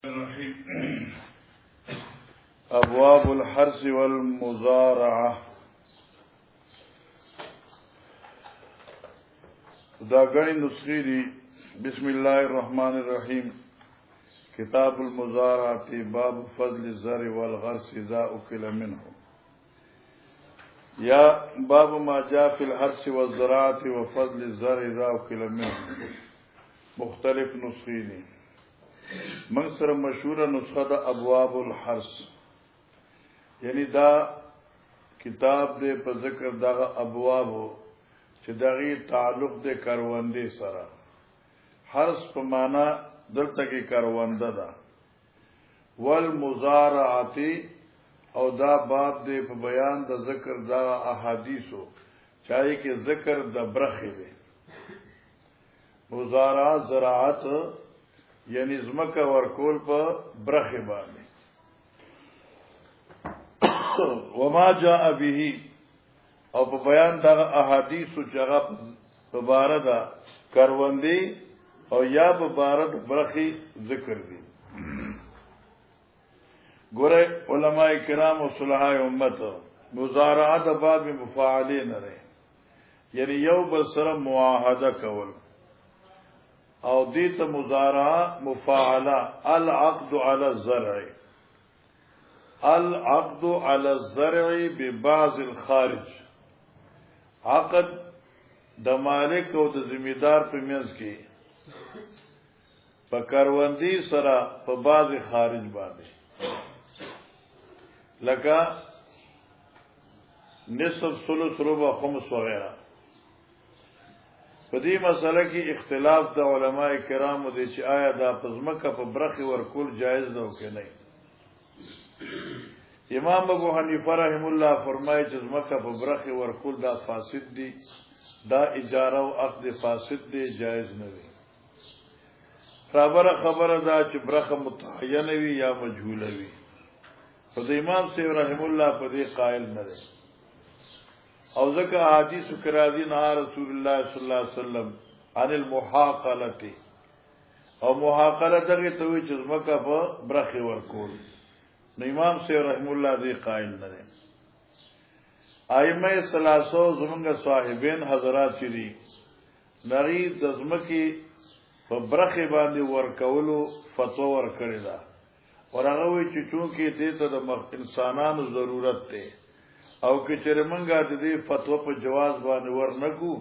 الرحيم. ابواب الحرث والمزارعه. دا غني نسخي دي. بسم الله الرحمن الرحيم. كتاب المزارعه باب فضل الزرع والغرس اذا اكل منه. يا باب ما جاء في الحرث والزراعه وفضل الزرع اذا اكل منه. مختلف نسخي دي. من سره مشهوره نسخه د ابواب الحرث، یعنی دا کتاب دې په ذکر دا ابواب چې دغه تعلق د کاروندې سره. حرث په معنا دلته کې کارونده ده. والمزارعه او دا باب دې په بیان د ذکر دا احادیثو چاہے کې ذکر د برخه دی. مزارعه زراعت یعنی زمکه ورکول په برخه باندې. وما جاء به او په بیان د احادیث او جگہ په بار ده کاروندی او یا په بار د برخه ذکر دي. ګوره علماء کرام او صلحاء امت مزارعه د باب مفاعلین نه، یعنی یو بل سره معاهده کول او دیت مزارعه مفاعله. العقد على الزرع، العقد على الزرع ببعض الخارج. عقد د مالک او د ذمہدار په منځ کې په کاروندی سره په بعض خارج باندې، لکه نصف ثلث ربع خمس وغیرہ. په دې مسله کې اختلاف د علماء کرامو دی چې آیا دا پزمکه په برخه ورکول جایز ده او که نه. امام ابو حنیفه رحم الله فرمایي چې زمکه په برخه ورکول دا فاسد دي، دا اجاره او عقد فاسد دي، جایز نه وي. خبره دا چې برخه متعینه وي یا مجهوله وي. خو د امام سیو رحم الله په دې قائل نه دی. او ذکر حدیث کرازی نہ رسول اللہ صلی اللہ علیہ وسلم عن المحاقلة، او محاقله دغه ته وی چې زمکه په برخه ورکول. نو امام سی رحم الله دې قائل نه دي. ائمه ثلاثه زمونږ صاحبین حضرات چې دي نغی د زمکه په برخه باندې ورکولو فتوا ورکړی دا. ورغه وی چې چونکه دې ته د انسانانو ضرورت ده او که چیرې منګه د دې فتوا په جواز باندې ورنکو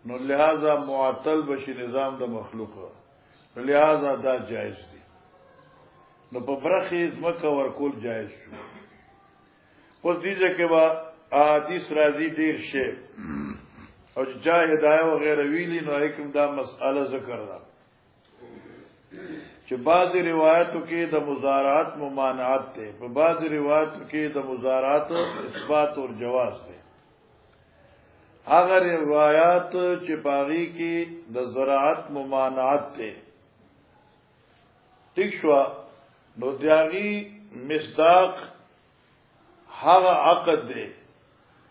نو لہذا معطل بشي نظام د مخلوق، لہذا دا جائز دي. نو په برخه زمکه ورکول جائز شو. اوس دې ځکه با حدیث راځي ډیر شی او جا هدايه او غیر ویلی نو حکم دا مسأله ذکر ده چې بعض روایتو کې د مزارعات ممانعت ده، په بعض روایتو کې د مزارعات اثبات او جواز ده. هغه روایت چې باغی کې د زراعت ممانعت ده ٹھیک شو، نو دیاغي مصداق هغه عقد ده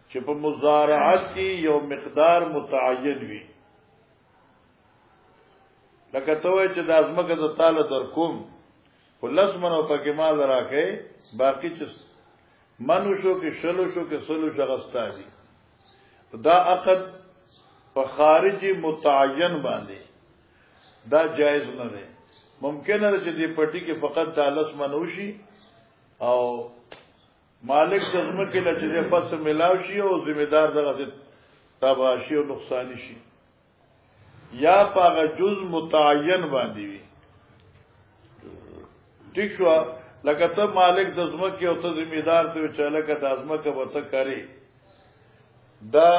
چې په مزارعات کې یو مقدار متعین وي. لکه ته وای چې د ازمکه د تعالی در کوم ولس منو پکې مال راکې، باقی چې منو شو کې شلو شو کې سلو شغستا دي. دا عقد په خارجي متعین باندې دا جایز نه ده. ممکن ده چې دې پټي کې فقط د لس منو شي او مالک د ازمکه له چې پس ملاو شي او ذمہ دار دغه تباشي او نقصان شي، یا پاغه جز متعین باندې وي. ٹھیک شو، لکه ته مالک د ازمکه او ته ذمہ دار ته چاله کا د ازمکه وته کوي. دا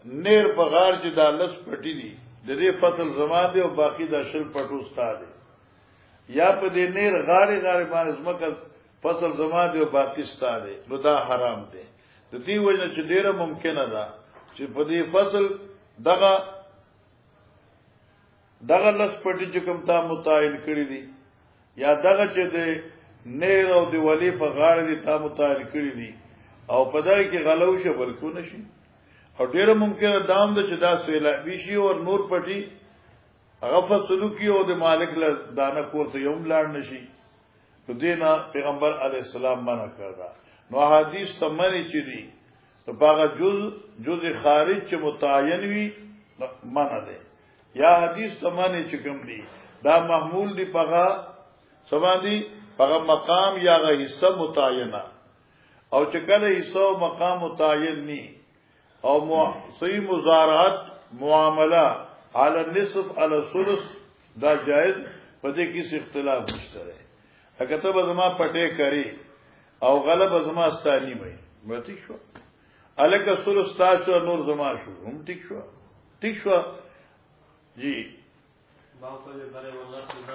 نیر په غار چې د لس پټی دي د دې فصل زمان دی او باقی د شل پټو استاد دی، یا په دې نیر غاری باندې ازمکه فصل زمان دی او باقی استاد دی، نو دا حرام دی. د دې وجه چې ډیره ممکنه ده چې په دې فصل دغه لس پټی چې کوم تا متعین کړی دي یا دغه چې د نیر او د ولی په غاړه دي تا متعین کړی دي او په دای کې غلو شه بلکو نشي. او ډیره ممکنه دام د چې دا سیلابي شي او نور پټی هغه فصلو کې او د مالک له دانه کور ته یوم لاړ نشي. تو دینا پیغمبر علیہ السلام منع کردا نو حدیث ته منی چي دي تو باغه جز خارج چې متعین وي منع ده یا حدیث ته منی چې کوم دي دا محمول دي پغه سمادي پغه مقام یا غ حصہ متعینه او چې کله حصہ او مقام متعین ني او صحیح مزارعت معاملہ علی النصف علی الثلث دا جائز پدې کې اختلاف نشته اگر ته بزما پټه کری او غلب زما ستانی وي متی شو الکه ثلث تاسو نور زما شو هم ټیک شو جی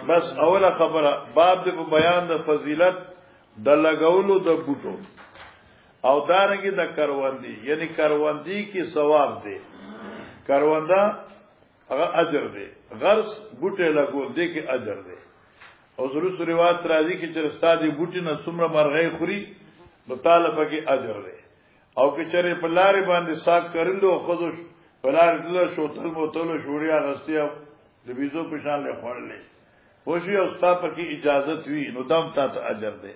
بس اوله خبره باب د بیان د فضیلت د لګولو د بوټو او دارنګي د کروندي یعنی کروندي کی ثواب دی کروندا هغه اجر دی غرس بوټه لګول دی کی اجر دی او ضرورت روایت راځي چې چرستادي بوټي نه څومره مرغې خوري نو طالب کې اجر دی او چې چرې په لارې باندې ساک کړلو خودش په لارې دل شو تل موتلو شوریا غستیا د بيزو په شان له خورلې خوشي او ستاسو کې اجازه وی نو دم ته اجر دی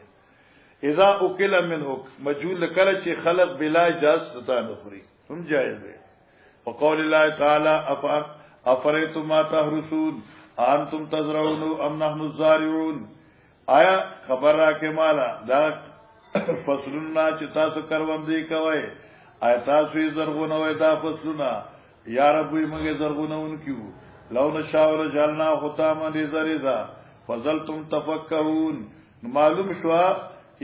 اذا اكل منه مجهول کله چې خلق بلا اجازه ته نه خوري هم جائز دی وقول الله تعالی افریتم ما تحرسون انتم تزرعون ام نحن الزارعون آیا خبر را کې مالا دا فصلنا چې تاسو کروندې کوي آیا تاسو یې زرغونه وای دا فصلنا یا رب یې موږ زرغونهون کیو لو نشاور جلنا ختاما رزا فضلتم تفکهون معلوم شو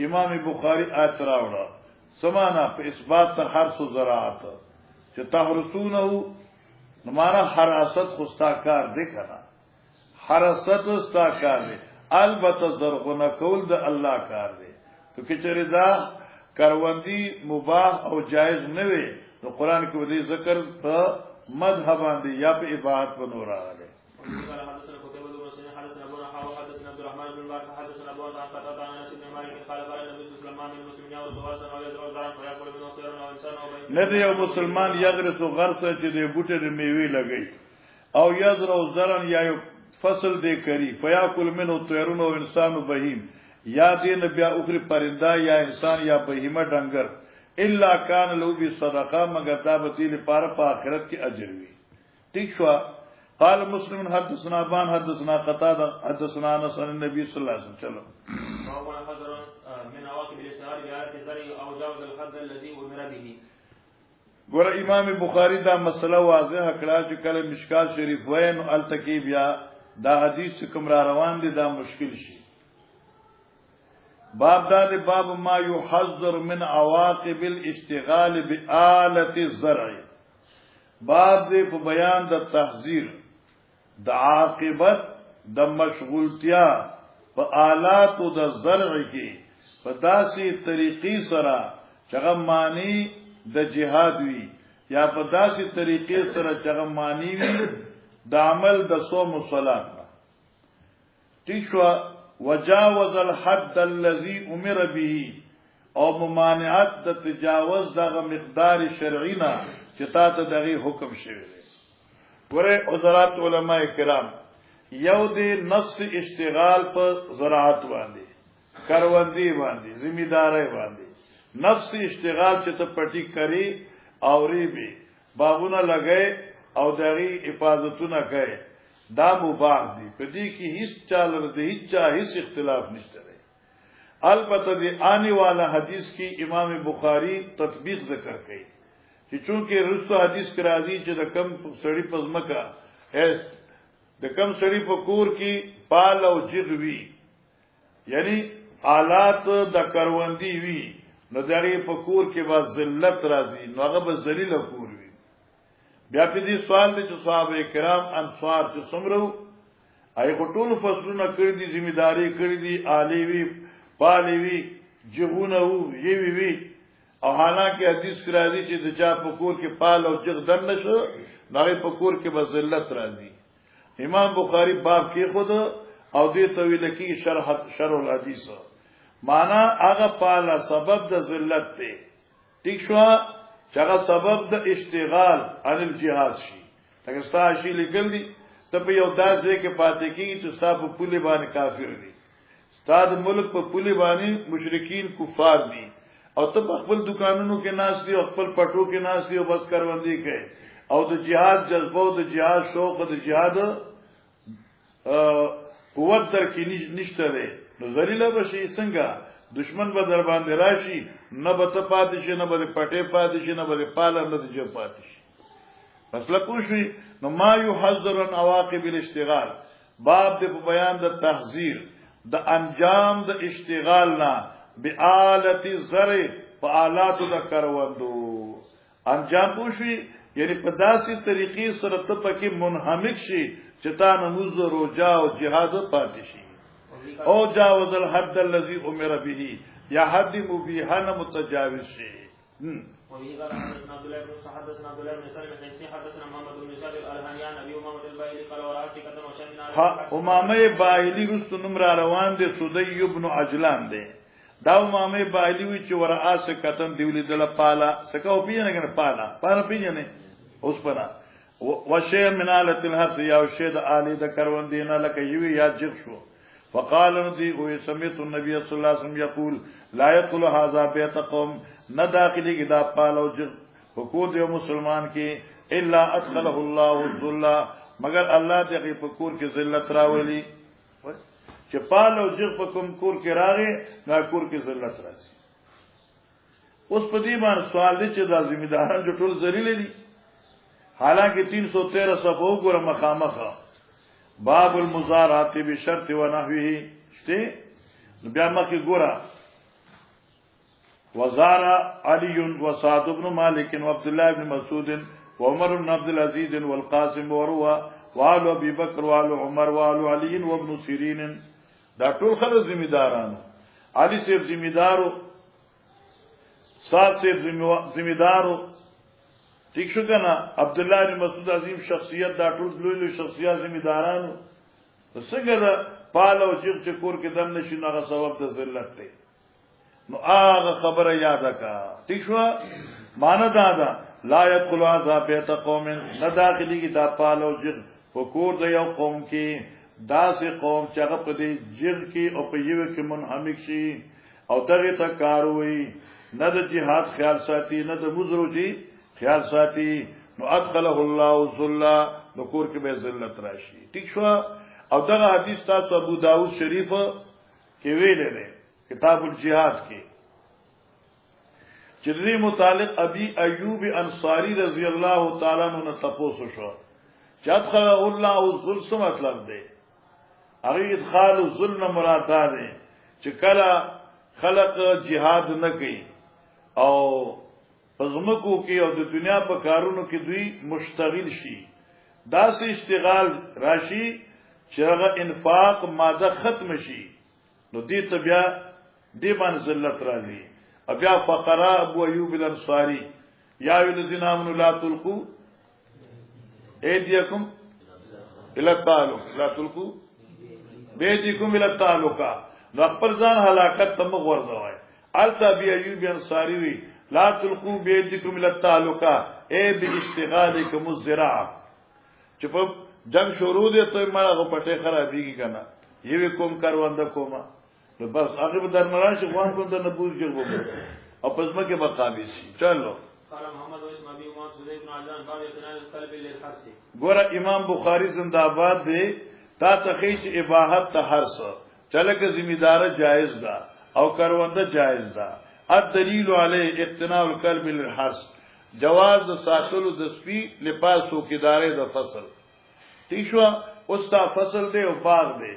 امام بخاری آیت راوړه سمانا په اثبات ته حرث زراعت چې تحرسونه نو معنا حراست خوستاکار دی کنه حراست خوستاکار دی البته زرغونه کول د الله کار دی تو کچره دا کروندی مباح او جائز نه وي نو قران کې ودی ذکر په مذهب باندې یا په عبادت په نور راغلی نه دی یو مسلمان یغرس غرسه چې د بوټي د میوه لګي او یزرع زرن یا یو فصل دی کری فیاکل منه طیرون او انسان و بهیم یا دین بیا اخری پرنده یا انسان یا بهیمه ډنګر الا کان له بی صدقه مگر دا به تیل پاره په آخرت کې اجر وي ٹھیک شو قال مسلم حدثنا بان حدثنا قتاده حدثنا انس عن النبي صلى الله عليه وسلم چلو من عواقب الاستعار بآيات الزرع او جاوز الحد الذي امر به ګور امام بخاری دا مسله واضحه کړه چې کله مشکات شریف وین او التکیب یا دا حدیث کوم را روان دي دا مشکل شي باب دا باب ما يحذر من عواقب الاشتغال بآلة الزرع باب دې په بیان د تحذير د عاقبت د مشغولتیا په آلات د زرع کې په داسې طریقې سره چې معنی د جهاد وی یا په داسې طریقې سره چې معنی وی د عمل د صوم او صلات تیشوا وجاوز الحد الذي امر به او ممانعت د تجاوز دغه مقدار شرعینا چې تاسو دغه حکم شوی دی ګوره حضرات علما کرام یو دی نفس اشتغال په زراعت باندې کروندی باندې ذمہداري باندې نفس اشتغال چې ته پټی کری اوري به باغونه لګي او دغه حفاظتونه کوي دا مباح دي په دې کې هیڅ چاله د هیڅ اختلاف نشته البته د آنی والا حدیث کې امام بخاری تطبیق ذکر کړي چې چونکه رسو حدیث کې راځي چې د کم سړی پزمکا د کم سړی په کور کې پال او جغ وی یعنی آلات د کروندی وی نو دغه په کور کې با ذلت راځي نو هغه به ذلیل کور وی بیا په دې سوال دي چې صحابه کرام انصار چې څومره آی ټول فصلونه کړی دي ذمہداري کړی دي عالی وی پالی وی جغونه وو یوی وی او حالانکه حدیث کرا دي چې د چا په کور کې پال او جغ دن نشو نغه په کور کې به ذلت راځي امام بخاری باب کې خود او دې طویل کې شرح الحدیث معنا هغه پالا سبب د ذلت دی ٹھیک شو چې هغه سبب د اشتغال عن الجهاد شي لکه ستا شي لګل دي ته په یو داسې کې پاتې کیږي چې ستا په پوله باندې کافر دي تا د ملک په پولی باندې مشرکین کفار دي او ته خپل دکانونو کې ناس دي او خپل پټو کې ناس دي او بس کاروندی کوي او د جهاد جذبه او د جهاد شوق او د جهاد قوت در کې نشته ده نو ذلیلہ بشي څنګه دشمن به در باندې راشي نه به ته پاتې شي نه به پټې پاتې شي نه به پاله نه د جو پاتې شي مسله پوښي نو ما يحذر عن عواقب الاشتغال باب د بیان د تحذير د انجام د اشتغال نه بآلت الزرع فآلات د کروندو انجام پوښي یعنی په داسې طریقې سره ته پکې منهمک شي چې تا نماز روزه او جهاد پاتې شي او جاوز الحد الذي امر به یا حد مبیحانه متجاوز شي وفي قال حدثنا عبد الله بن حدثنا عبد الله بن سالم الحنسي حدثنا محمد بن سعد الالهانيان ابي امامه الباهلي قال وراسي كتم وشمنا امامه باهلي رست نمر روان دي سدي ابن عجلان دي دا امامه باهلي وی چې وراسه کتم دی ولیدل پالا سکو پیژنه کنه پالا پیژنه اوس پنا وشي مناله الحرث یا شی د الی د کروندینه لکه یوی یا جغ شو فقال نبي سمعت النبي صلى الله عليه وسلم يقول لا يدخل هذا بيت قوم نہ داخلی کی دا پالو جغ حقوق دیو مسلمان کی الا ادخله الله الذل مگر الله دې په کور کې ذلت راولي چې پالو جغ په کوم کور کې راغی دا کور کې ذلت راځي اوس په دې باندې سوال دی چې دا ذمہداران جو ټول ذلیل دي حالانکه 313 صفحو ګور مخامخه باب المزارعات بشرط ونحوه شته بیا مخه ګورا وزارع علي وسعد بن مالك وعبد الله بن مسعود وعمر بن عبد العزيز والقاسم وروى وآل ابي بكر وآل عمر وآل علي وابن سيرين دا ټول خلک ذمہداران علي صاحب ذمہدارو سعد صاحب ذمہدارو ٹھیک شو کنه عبد الله بن مسعود عظیم شخصیت دا ټول لوی شخصیت ذمہدارانو څنګه دا پالو چې کور کې دم نشي نه سبب د ذلت دی نو هغه خبره یاد کا ٹھیک شو معنا دا لا يدخل هذا بيت قوم نه داخلي کی دا پالو چې فکور د یو قوم کې داسې قوم چې هغه په دې جر کې او په یو کې منهمک شي او دغه ته کاروي نه د جهاد خیال ساتي نه د مزروجي خیال ساتي نو ادخله الله ذل نو کور کې به ذلت راشي ٹھیک شو او دغه حدیث تاسو ابو داود شریف کې ویلې ده کتاب الجihad کې چې دې متعلق ابي ايوب انصاري رضی الله تعالی عنہ تاسو شو چې ادخله الله ذل څه مطلب ده هغه ادخال ذل نه مراد ده چې کله خلق جهاد نه کوي او پزمکو کې او د دنیا په کارونو کې دوی مشتغل شي دا سه اشتغال راشي چې هغه انفاق ماده ختم شي نو دې ته بیا دې باندې ذلت راځي بیا فقراء ابو ایوب الانصاری یا الذین آمنوا لا تلقوا ایدیکم الى التعلق لا تلقوا بيدکم الى التعلق نو خپل ځان هلاکت تم غورځوي التا ابي ایوب انصاری وی لا تلقوا بيدكم الى التعلق اي باشتغالكم الزراعه چې په جنگ شروع دي ته مړه پټه خرابېږي کنه یوه کوم کاروانده کومه نو بس هغه به درنران شي غوان کوم د نبوز جوړ او پزما کې مقابل شي چلو قال محمد بن ابي امام سعيد بن عجلان باب اقتناء القلب للحرث ګور امام بخاری زنده باد دی تا تخیش اباحت ته هرڅ چلکه ذمہدار جائز ده او کاروانده جائز ده الدلیل علی اقتناء القلب للحرث جواز د ساتلو د سپی لباس او کدارې د فصل تیشوا اوس تا فصل دی او باغ دی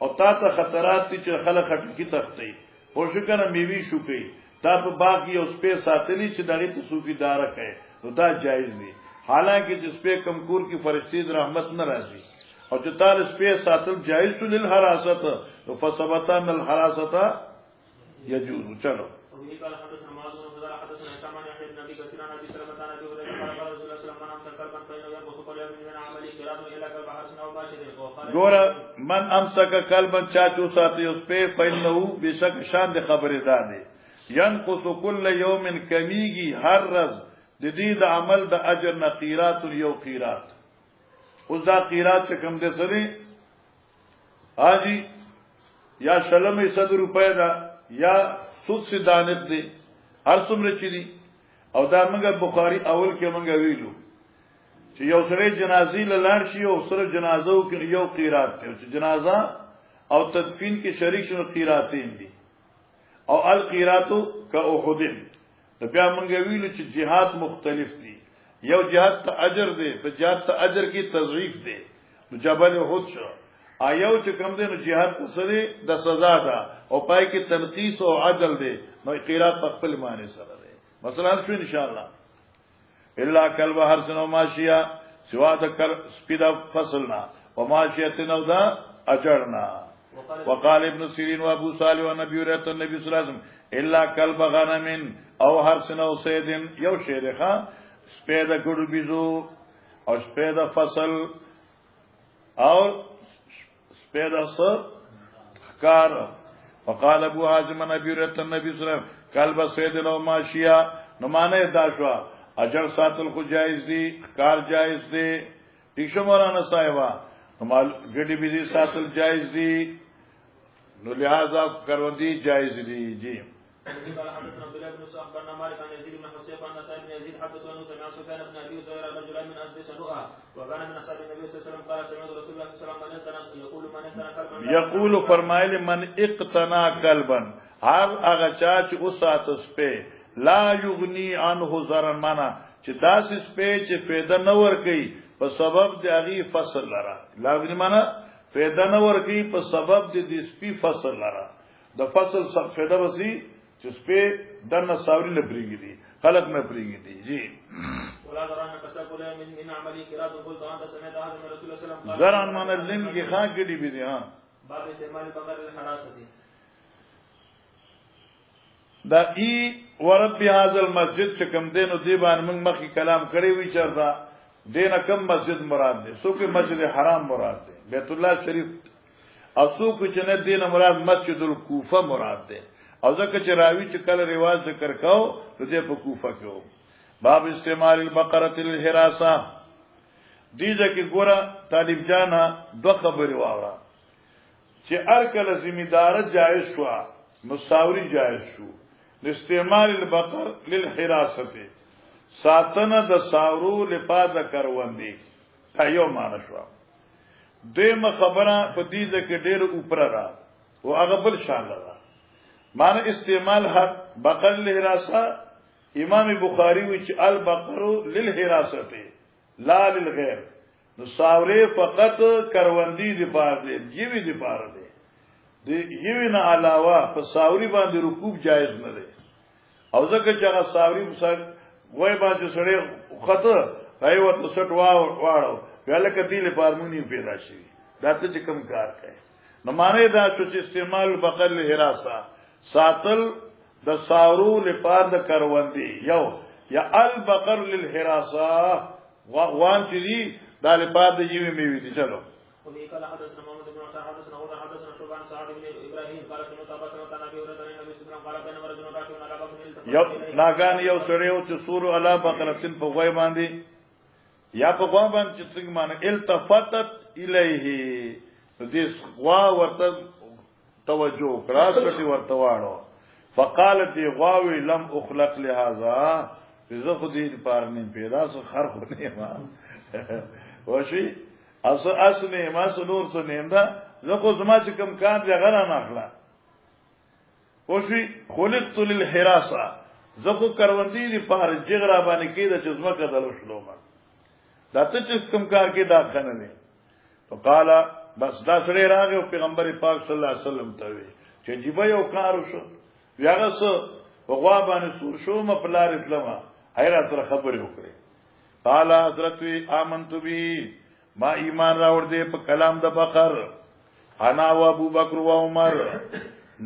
او تا ته خطرات دي چې خلک خټکی تختی او شکر میوي شو کوي تا په باغ کې اوس په ساتلی چې دغه ته صوفي دار کوي نو دا جایز دی حالانکه چې سپه کمکور کی فرشتي رحمت نه راځي او چې تعالی سپه ساتل جایز شو لیل حراست نو فثبتا من الحراست يجوز چلو قال حدثنا معاذ بن فضال حدثنا هشام بن يحيى بن ابي كثير عن ابي سلمة عن ابي هريره قال قال رسول الله صلى الله عليه وسلم من امسك قلبا فانه ينقص كل يوم من عمله قراءه الى قلب حسن او باشر ګور من امسک قلبا چاچو ساتي اوس په فانه بشک شان د خبره ده ينقص كل يوم کمیږي هر ورځ د دې د عمل د اجر نه قیرات یو قیرات اوس دا قیرات چې کوم دي سره حاجی یا شلم 100 روپے دا یا سود سی دانت دی هر څومره چي دي او دا موږ بخاری اول کې موږ ویلو چې یو سره جنازي لاړ شي او سره جنازو کې یو قیرات دی چې جنازه او تدفین کې شریک شنو قیراتین دي او القیراتو کاحد د بیا موږ ویلو چې جهاد مختلف دي یو جهاد ته اجر دی په جهاد ته اجر کې تضعیف دی نو جبل احد شو آیو چې کوم دی نو جهاد ته سره د سزا ده او پای کې تنقیس او عدل دی نو قیرات په خپل معنی سره دی مثلا شو ان شاء الله الا کلب هر سنو ماشیا سوا د سپیدا فصلنا وماشیت نو دا اجرنا وقال ابن سیرین و ابو صالح و نبی رحمت النبی صلی الله علیه وسلم الا کلب غنم او هر سنو سیدن یو شیرخه سپیدا ګړو بيزو او سپیدا فصل او سپیدا کار وقال ابو حازم نبی رحمت النبی صلی الله علیه وسلم کلب سیدن او ماشیا نو معنی دا شو اجر ساتل خو جایز دی کار جایز دی ٹھیک شو مولانا صاحبہ مال گڈی بيزي ساتل جائز دی نو لہذا کروندی جائز دی جی قال حدثنا عبد الله بن صاحب بن مالك عن يزيد بن حسين عن سعيد بن يزيد حدثه انه سمع سفيان بن ابي زهير رجلا من اسد سنوءا وكان من اصحاب النبي صلى الله عليه وسلم قال سمعت رسول الله صلى الله عليه وسلم يقول من اقتنى كلبا يقول فرمایل من اقتنى كلبا هر هغه چا چې اوسات سپه لا یغنی عنه ضرر معنا چې داس سپه چې فایده نه ور کوي په سبب د اغي فصل لرا لا یغنی معنا فایده نه ور کوي په سبب د دې سپي فصل لرا د فصل څخه فایده وسی چې سپه دنه ساوري لپریږي دي خلق نه پریږي دي جی ولا ضرر کسب له من عملي قرات قلت انت سمعت هذا من رسول الله صلى الله عليه وسلم ضرر معنا لن کې خان کړي بي دي ها باب استعمال بقر الحراسه دا ای ورب هذا المسجد چې کوم دینو دی باندې موږ مخکې کلام کړی وی چرته دینه کم مسجد مراد دی سو کې مسجد حرام مراد دی بیت الله شریف او سو کې چې نه دینه مراد مسجد الکوفه مراد دی او ځکه چې راوی چې کله رواج ذکر کاو نو دې په کوفه کې وو باب استعمال البقره للحراسه دې ځکه ګوره طالب جانا دوه خبرې واوره چې هر کله ذمہدار جایز شو مساوری جایز شو استعمال البقر للحراسه ساتنه د ساورو لپاره کروندې ایو مان شو دیمه خبره په دې کې ډېر اوپر را او هغه بل شان را معنی استعمال حق بقر للحراسه امام بخاری وی چې البقر للحراسه لا للغیر نو ساورې فقط کروندې دی پاره دی جیوی دی پاره دی د یوی نه علاوه په ساوري باندې رکوب جایز نه دی او ځکه چې هغه ساوري مسل وای باندې سړی خطه راي ورته سټ واړو ویل کتي له پارمونی پیدا شي دا ته کوم کار کوي نو معنی دا چې استعمال بقل حراسه ساتل د ساورو لپاره د کروندې یو یا البقر للحراسه وان چې دی دا لپاره د جیوی میوي دي چلو قال حدثنا محمد بن عطاء حدثنا هو حدثنا شعبان سعد بن ابراهيم قال سمعت ابا سمعت النبي صلى الله عليه وسلم قال بين رجل راكب على بقر یو ناګان یو سړیو چې سور علا بقرتن په غوي باندې یا په غوا باندې چې څنګه معنی التفتت الیه دې غوا ورته توجه کړه چې ورته واړو فقالت غواوی لم اخلق لهذا زه خو دې پارنه پیدا سو خر خو نه ما وشي اسنه ما سنور سننده زه خو زما چې کوم کار دی غره نه اخلا وشي خلقت للحراسه زه خو کروندې دی پار جغرا باندې کېده چې زما کدل شلو ما دا ته چې کوم کار کې دا کنه نه فقال بس دا سره راغی پیغمبر پاک صلی الله علیه وسلم ته وی چې جيبه یو کار وشو یاغه سو غوا باندې سور شو م په لار اتلما حیرت سره خبرې وکړي قال حضرت آمنت بی ما ایمان راوړ دې په کلام د بقر انا و ابو بکر و عمر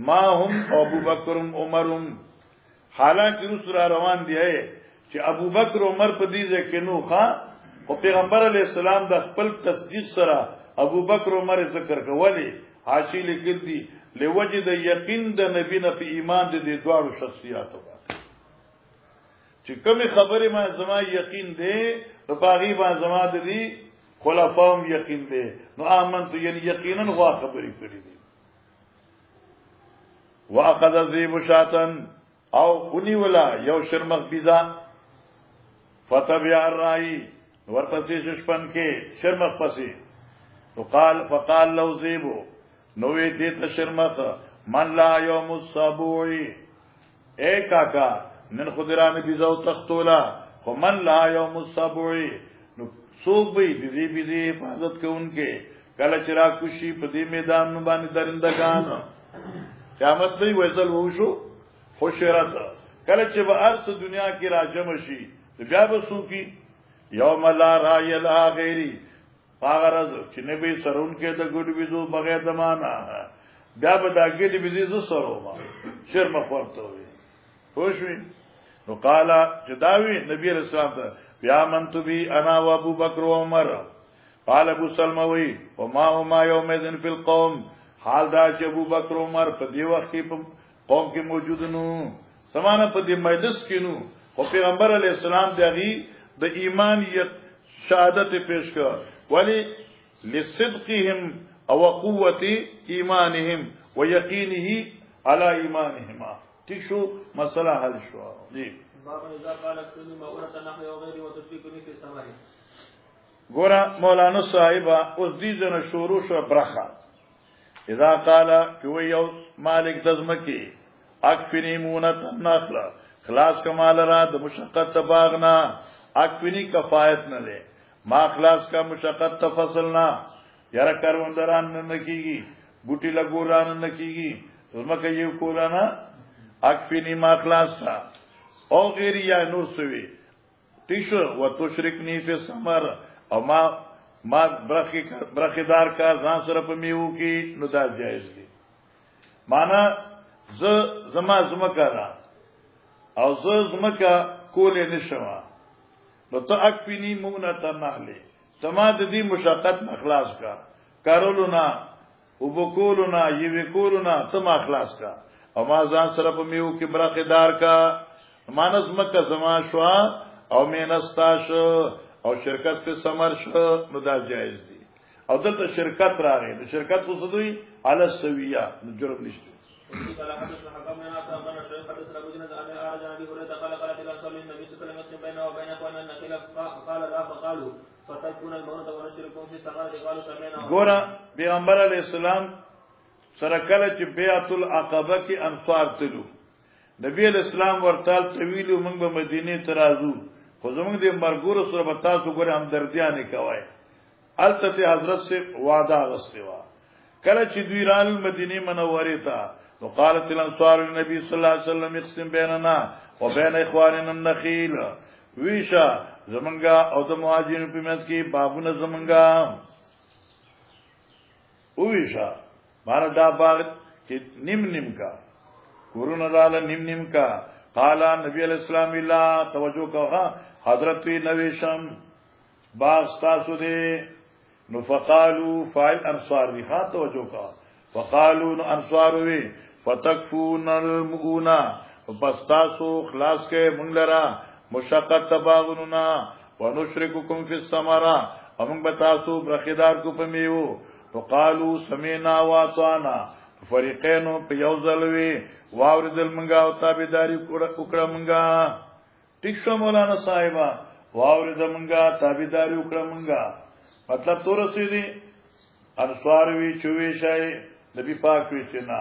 ما هم ابو بکر و عمر حالانکه رسول روان دی چې ابو بکر و عمر په دې ځکه نو ښا او پیغمبر علی السلام د خپل تصدیق سره ابو بکر و عمر ذکر کولی حاصل کړي لوجد یقین د نبی نه په ایمان د دې دوه شخصیاتو چې کومه خبره ما زما یقین دی په باغی با زما د دې خلفاهم یقین دی نو امن تو یعنی یقینا غوا خبرې کړې دي واخذ ذئب شاتن او اونی ولا یو شرمخ بیزا فتبع الرائی ورپسې شپن کې شرمخ پسې فقال لو ذئب نوې دې ته شرمخ من لا يوم السبوع اے کاکا نن خدران بیزاو تختولا خو من لا یوم السبوع نو سوق بھی دې بيزي حفاظت کوونکې کله چې را کوشي په دې میدان باندې درندگان قیامت دی وېزل وشو خوشرت کله چې به ارث دنیا کې راجم شي بیا به سوقي یوم لا رای لا غیری پاغرز چې نبی سرون کې د ګډ بيزو بغیر دمانه بیا به دا ګډ بيزي ز سرو ما شرم خورته وي خوشوي نو قال جداوی نبی رسول الله بیا منت بی انا و ابو بکر و عمر قال ابو سلمہ وی وما هما يومئذ في القوم حال دا چې ابو بکر و عمر په دی وخت کې قوم کې موجود نو سمانه په دې مجلس کې نو او پیغمبر علی السلام دغه د ایمانیت شهادت پیش کړ ولی لصدقهم او قوت ایمانهم ويقينه على ایمانهما ٹھیک شو مسئلہ حل شو جی گورا مولانا صاحبہ اس دیزن شروع شو برخا اذا قال کوئی یو مالک دزمکی اکفنی مونت النخل خلاص کمال را د مشقت تباغنا اکفنی کفایت نہ لے ما خلاص کا مشقت تفصلنا یرا کروندران نکیگی بوٹی لگوران نکیگی دزمکی یو کولانا اکفنی ما خلاص تھا او غیری یا نور سوی تیشو و تشرکنی فی سمر او ما برخیدار کا ځان سره په میو کې نو دا جایز دي معنا زما را او زمکا کولې نشوا نو ته اکفنی مونته نهله تما د دې مشقت اخلاص کا کارولنا وبکولنا یوکولنا تم اخلاص کا او ما ځان سره په میو کې برخیدار کا مانز مکه زما شوا او مینستاش او شرکت په سمر شو نو دا جایز دي او دلته شرکت راغی د شرکت څه دوی علی السویه جرم نشته قال حدثنا حكم بن عاصم بن شيخ حدثنا ابو جناد عن ارجع ابي هريره قال قالت الى رسول النبي صلى الله عليه وسلم بينه وبين اخواننا النخيل قال لا فقالوا فتكون الموت ونشركم في السماء قالوا سمعنا ګورا پیغمبر علیہ السلام سره کله چې بیعت العقبه کې انصار تلو نبی علیہ السلام ورتال طویل موږ به مدینه ترازو خو زموږ د مرګور سره به تاسو ګورې همدردیانه کوي الته حضرت سے وعده غسوا کله چې دوی رال مدینه منوره ته وقالت الانصار للنبي صلى الله عليه وسلم يقسم بيننا وبين اخواننا النخيل ویشا زمنګا او د مهاجرینو په منځ کې بابونه زمنګا ویشا مار دا باغ چې نیم کا کورونه دال نیم کا قال نبی علیہ السلام الله توجه کا حضرت نویشم باغ تاسو دې نو فقالوا فاعل انصار دي ها توجه کا فقالوا انصار وی فتکفون المؤونا پس تاسو خلاص کے منگلرا مشقت تباغننا ونشرککم فی السمرہ امنگ بتاسو برخیدار کو پمیو فقالو سمینا واتوانا فریقینو پیوزلوی واوردل منگا و تابداری اکڑا منگا ٹک شو مولانا صاحبہ واوردل منگا تابداری اکڑا منگا مطلب تو رسیدی انسواروی چوی شای نبی پاکوی چنا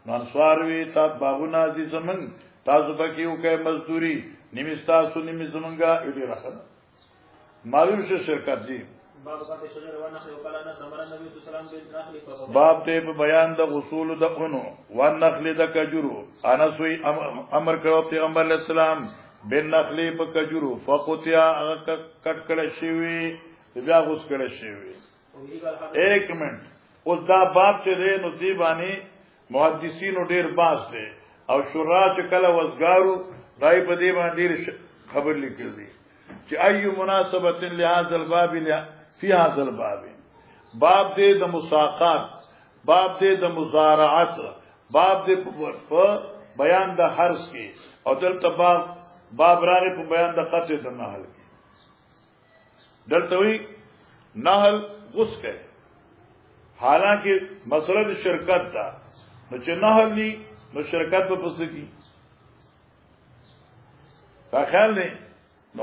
نانسواروی تا باغونا دی زمن تاسو بکیو که مزدوری نمیستاسو نمی زمنگا ایلی رخنا معلوم شو شرکت دی باب تے بیان دا غسول دا انو وان نخلی دا کجورو انسوی امر کرو پیغمبر علیہ السلام بین نخلی پا کجورو فقوتیا کٹ کڑشیوی بیا غس کڑشیوی 1 منٹ اس دا باب چه دے نصیبانی محدثینو ډیر باس دي او شورا چې کله وزګارو دای په دې باندې خبر لیکل دي چې ايو مناسبت لهذا الباب فی هذا الباب باب دې د مساقات باب دې د مزارعت باب دې په بیان د حرث کې او دلته باب راغی په بیان د قطع د نهل کې دلته وی نهل غس کوي حالانکه مسله د شرکت ده نو چې نهل ني نو شرکت په پس کی تا خیال نه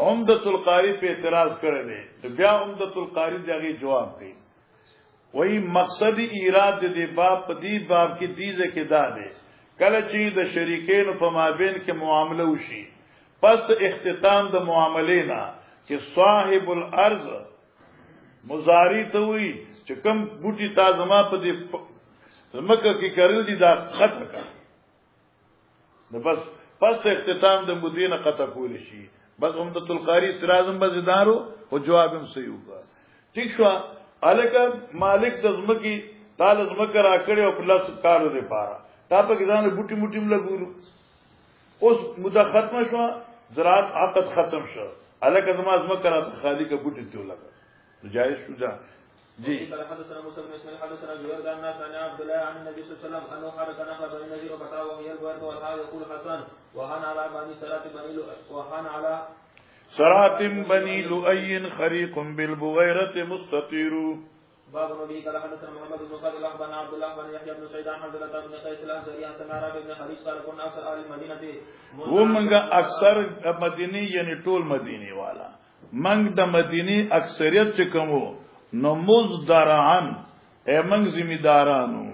عمدۃ القاری په اعتراض کړی دی بیا عمدۃ القاری دغه جواب دی وہی مقصد ایراد دې باب په دې باب کې دیزه کې دا دی کله چې د شریکین په مابین کې معامله وشي پس اختتام د معاملې نه چې صاحب الارض مضاری ته وي چې کوم بوټي تازما په دې زمکه کې کړل دي دا خطر کا نو پس اختتام د مدینه قطع کول شي بس عمدۃ القاری سرازم بزدارو او جوابم صحیح وکړه ٹھیک شو الکه مالک د زمکی تال زمکه را کړی او په لاس کارو دی پاره تا په ځان بوټي موټیم لګولو اوس مده ختمه شو زراعت عقد ختم شو الکه زما زمکه را خالی کا بوټي ته لګا جایز شو دا جی حدثنا موسى بن اسماعيل حدثنا جوير عن نافع عن عبد الله عن النبي صلى الله عليه وسلم انه حرك نخل بني النذير وفتاه وهي البرد والحال يقول حسن وهان على بني سرات بني وهان على سرات بني لؤي خريق بالبغيرة مستطير باب النبي قال حدثنا محمد بن قاتل بن عبد الله بن يحيى بن سعيد عن حضرة بن قيس الانصاري عن سمع رافع بن حديث قال كنا اكثر اهل المدينه وہ منگا اکثر مدینی یعنی ټول مدینی والا منگ د مدینی اکثریت چکمو نو مزدرعن اے منگ زمیدارانو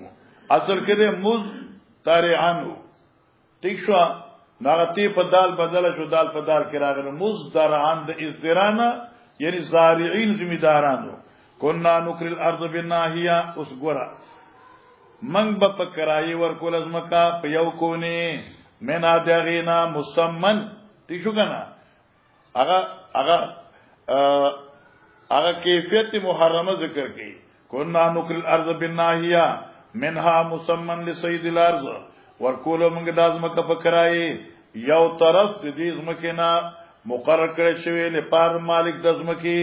اصل کده مزدرعنو ٹھیک شو ناغتی په دال بدل شو دال په دال کې راغله مزدرعن د ازدرانا یعنی زارعین زمیدارانو کنا نکر الارض بالناحیه اوس ګورا منگ په کرای ور کول ازمکا په یو کونه منا دغینا مسمن ٹھیک شو کنه هغه کیفیت محرمه ذکر کی کنا نکر الارض بالناحیه منها مسمن لسید الارض ورکول موږ د ازمکه فکرای یو طرف د دې ازمکه نه مقرر کړی شوی لپاره مالک د ازمکه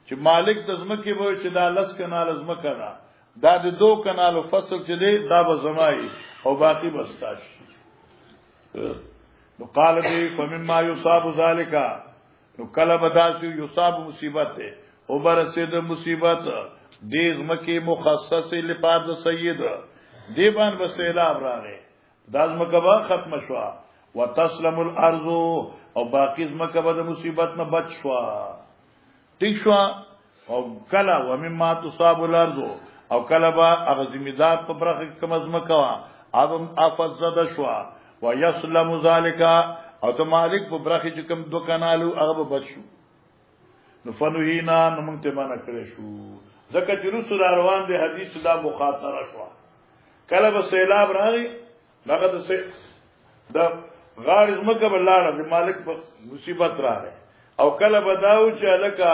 چې مالک د ازمکه وو چې دا لس کنال ازمکه نه دا د 2 کنالو فصل چې دی دا به زمای او باقی بستاش نو قال دی فمما يصاب ذلك نو کله بداسو یصاب مصیبت ده او برسید مصیبت دې ازمکه مخصص لپاره د سید دیبان بسیلاب راغه داز مکبا ختم شوا وتسلم الارض او باقی مکبا د مصیبت نه بچ شوا ٹھیک شوا او کلا ومما تصاب الارض او کلا با اغزمیدات په برخه کم از مکوا ادم افزد شوا ويسلم ذلك او ته مالک په برخه چې کم دو کنالو هغه بچ شو نو فنوهینا نو مونږ ته معنا کړی شو ځکه چې رسول روان دي حدیث دا مخاطره شو کله به سیلاب راغی هغه د غاړ زمکه بلاړه د مالک په مصیبت راغی او کله به داو چې الکا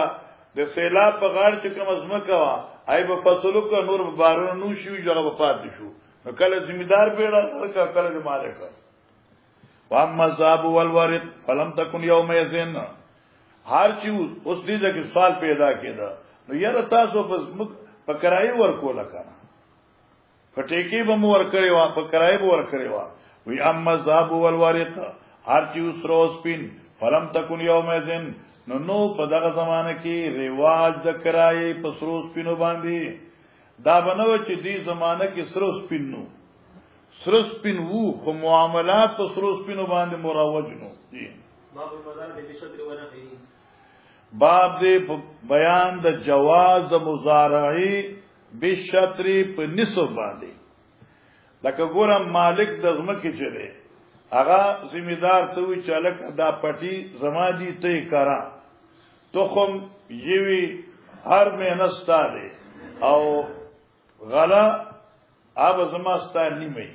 د سیلاب په غاړ چې کوم زمکه وا آی په فصلو کا نور بارونو نو شو جوړه په پاتې شو نو کله ذمہدار پیړه کله د مالک واما ذاب والورث فلم تكن يوم يزن هر چیز اوس دې ځکه سوال پیدا کېده نو یاره تاسو په کرایي ورکول کنه پټېکی به مور کړی وا په کرای به ور کړی وا وی اما ذاب والورث هر چیز سروس پین فلم تکون یوم ذن نو په دغه زمانه کې رواج د کرای په سروس پینو باندې دا بنو چې دې زمانه کې سروس پینو سروس پین وو خو معاملات په سروس پینو باندې مروج نو جی باب المزار بشطر ونحوه باب دې بیان د جواز مزارعی بشطری په نسب باندې لکه ګورم مالک د زمکه چره هغه ذمہدار ته وی چالک دا پټي زما دي ته کرا تخم یوي هر مهنستا دي او غلا اب زما ستا نیمه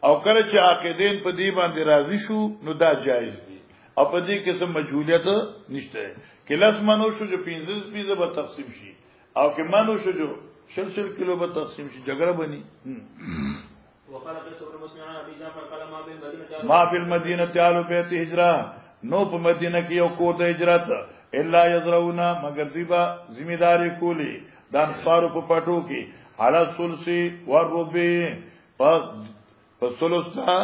او کله چې عقیدین په دی باندې راضی شو نو دا جایز دي او په دې کې څه مجهولیت نشته کلاس منو شو جو 15 پیزه به تقسیم شي او کې منو شو جو شل کیلو به تقسیم شي جګړه بني وقال قيس بن مسلم عن ابي جعفر قال ما في المدينه تعالوا بيت هجره نو په مدینه کې یو کو ته هجرت الا يزرعون مگر دیبا ذمہداری کولی دان فارو په پټو کې حالا سلسی وربه په سلستا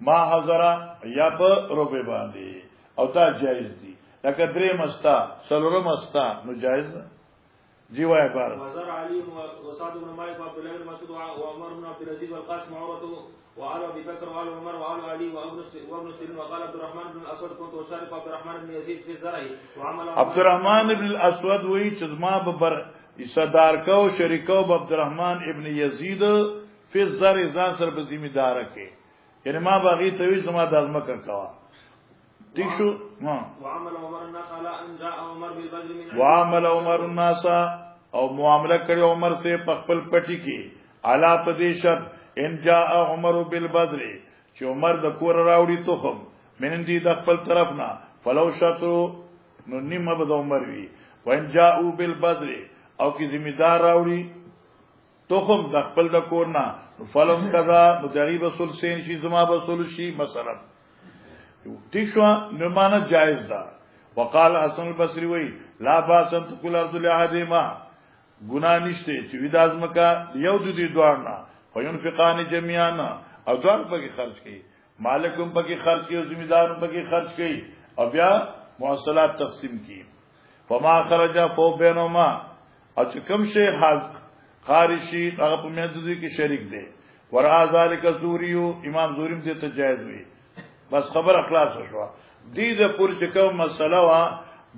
ما حضرا یا په روبه باندې او دا جایز دي لکه درې مستا سلورم مستا نو جایز ده جی وای بار وزر علي وسعد بن مالك وعبد الله بن مسعود وعمر بن عبد العزيز والقاسم وعروة وآل أبي بكر وآل عمر وآل علي وابن سيرين وقال عبد الرحمن بن الأسود كنت أشارك عبد الرحمن بن يزيد في الزرع وعمل عبد الرحمن بن الأسود وی چې ما ببر صدار کو شریکو عبد الرحمن ابن یزید فی الزرع ځان سره په ذمہ دار کې یعنی ما باغی توی زما د ازمکه کوا ٹھیک شو وعمل عمر الناس على ان جاء عمر بالبدر من وعمل عمر الناس او معاملہ کړي عمر سے خپل پټی کې اعلی پدیشت ان جاء عمر بالبدر چې عمر د کور راوړي توخم من دې د خپل طرف نه فلو شتو نو نیمه به عمر وی وان جاءوا بالبدر او کی ذمہ دار راوړي توخم د خپل د کور نه فلم کذا مجریب سلسین شي زما به سل شي مثلا ٹھیک شو نمانه جائز ده وقال حسن البصری وی لا باس ان تقول ارض الاحدما گناہ نشته چې وې د ازمکا یو د دې دوارنا فینفقان جميعا او دوار په کې خرج کړي مالکم په کې خرج کړي او ذمہ په کې خرج کړي او بیا مواصلات تقسیم کړي فما خرج فو بینهما او چې کوم شی حاضر خارشی هغه په مېندوی کې شریک دی ورا ذالک زوریو امام زوریم دې ته جایز وي بس خبر اخلاص شو دې د پور چې کوم مسله وا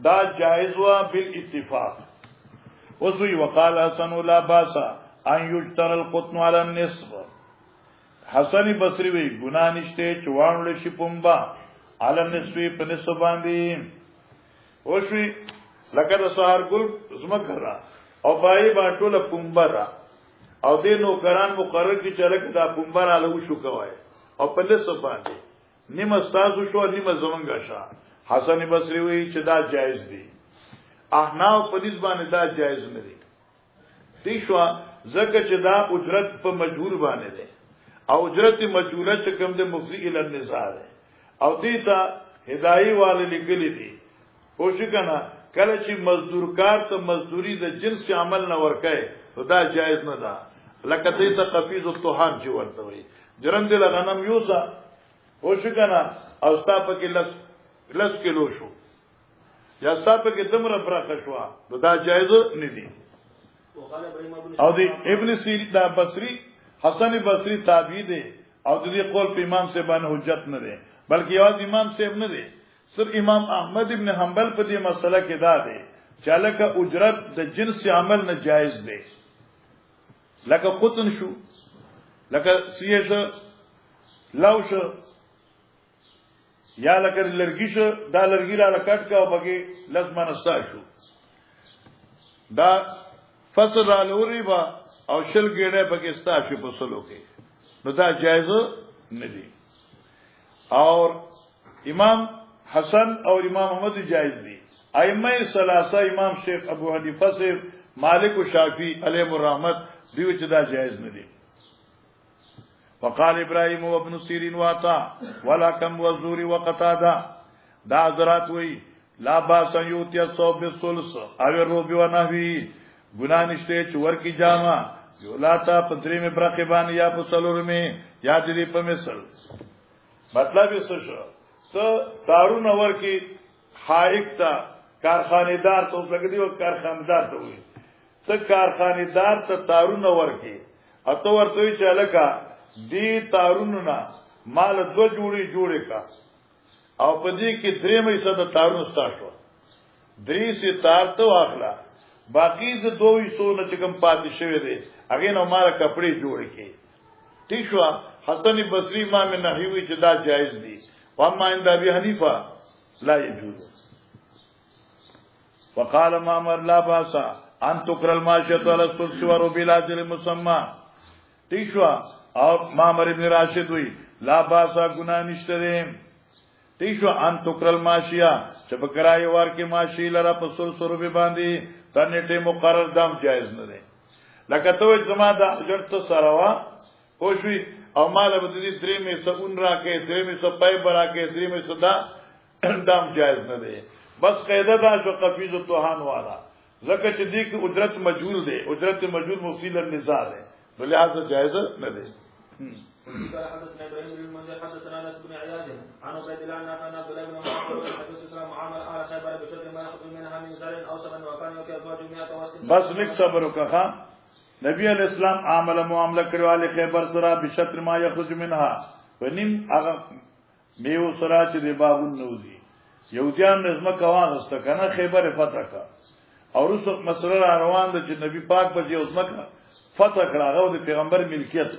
دا جایز وا بالاتفاق وسوی وقال حسن لا باس ان یجتر القطن على النصف حسن بصری وی ګنا نشته چوانل شي پمبا على النصف په نصف باندې وسوی لکه د سهار ګل زمکرا او پای باټوله پمبرا او دې نو کران مقرر کی چلک دا پمبرا له شو کوي او په نصف باندې نیمه تاسو شو نیمه زمونږه شا حسن بصری وی چې دا جایز دی احناف په دې باندې دا جایز نه دی تیشوا زکه چې دا اجرت په مجهول باندې دی او اجرت مجهوله چې کوم د مفضی ال النزاع دی او دې ته هدايه والے لیکلي دي پوښ کنا کله چې مزدور کار ته مزدوری د جنس عمل نه ورکای نو دا جایز نه ده لکه دې ته قفیز الطحان چې ورته وي جرند لغنم یوسا پوښ کنا او ستا په کې لس کیلو شو یا ستا په کې دمره برخه شو نو دا جایز نه دي او دی ابن سیرین دا بصری حسن بصری تابعی دی او دې قول په امام سے باندې حجت نه دی بلکې یواز امام سے نه دی سر امام احمد ابن حنبل په دې مسله کې دا دی چې لکه اجرت د جنس عمل نه جایز دی لکه قطن شو لکه سیشه لوش یا لکه لرګی شو دا لرګی را لکټ کا او بګي لازم نستا شو دا فصل را لوري با او شل ګړې بګي ستا شو په سلو کې نو دا جایز نه دی اور امام حسن اور امام احمد جائز دی ائمه ثلاثه امام شیخ ابو حنیفه سے مالک و شافعی علیہ الرحمت دیو چې دا جائز نه دی وقال ابراهيم وابن سيرين واتا ولكم وزوري وقتاده دا حضرات وی لا باس یوتی الصوب بالثلث او الربع ونحوی گناہ نشته چې ورکی جامه یولاتا پدری میں برقبان یا په څلور میں یا دې په مثل مطلب یې څه شو ته تارون اور کی حائق تا کارخانیدار ته لګدی او کارخانیدار ته وي ته کارخانیدار ته تارون اور کی اته ورته چې الکا دی تارون نا مال دو جوړي کا او پدې کې درې مې صد تارون ستاسو درې سي تار ته واخلا باقی د دوی سو نه چکم پاتې شوی دی هغه نو مال کپڑے جوړ کی ٹھیک شو حسن بصری ما من نحوی چې دا جائز دی واما عند ابي حنيفه لا يجوز وقال مامر لا باس ان تكر الماشيه على الثلث وربع اجل مسمى تیشوا اور مامر ابن راشد وی لا باس گناہ نشته دي تیشوا ان تكر الماشيه چې بکرای ور کې ماشي لرا په سر سر به باندې تنټه مقرر دام جائز نه دي لکه ته زما د اجرت سروا خوشوي او مال به دې درې مې سګون راکې درې مې سپای براکې درې مې صدا دام جائز نه دی بس قاعده دا شو قفیز الطحان والا زکه چې دې کې اجرت مجهول دی اجرت مجهول مفصیل النزاع دی لہذا جائز نه دی قال حدثنا ابراهيم بن المنذر حدثنا انس بن عياض عن عبيد الله عن عبد الله بن عمر حدث السلام معامل اهل خيبر بشر ما يخرج منها من زرع او ثمن وكان يؤتي ازواجه 100 وسط. بس لک صبر وکړه. نبی علیہ السلام عامله معامله کړو علی خیبر سره بشر ما یخرج منها ونیم هغه میو سره چې د باغون نوځي یهودیان نظم کواغسته کنه خیبر فتح کا او رسو مسله روان ده چې نبی پاک په یو ځمکه فتح کړه هغه د پیغمبر ملکیت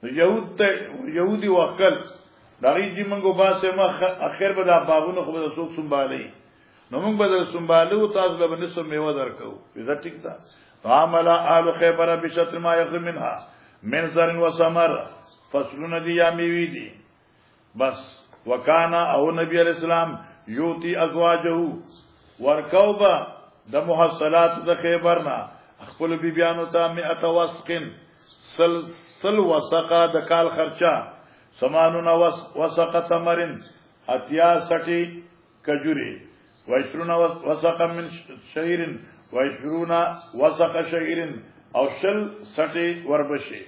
یهودی وکل دغه چې موږ باسه ما اخر به د باغونو خو به څوک سنبالي نو موږ به سنبالو تاسو له نسو میوه درکو دا ټیک ده. عامل آل خیبر بشطر ما یخرج منها من زرع و ثمر فصلون دی یا میوی دی بس. وکانا او نبی علیہ السلام یوتی ازواجه ورکوبا د محصلات د خیبرنا خپل بیبیانو ته 100 وسقن سل وسقا د کال خرچا سمانون وسق تمرن اتیا سٹی کجوری وعشرون وسق من شعیرن وعشرون وسق شعیرن او شل سٹی وربشی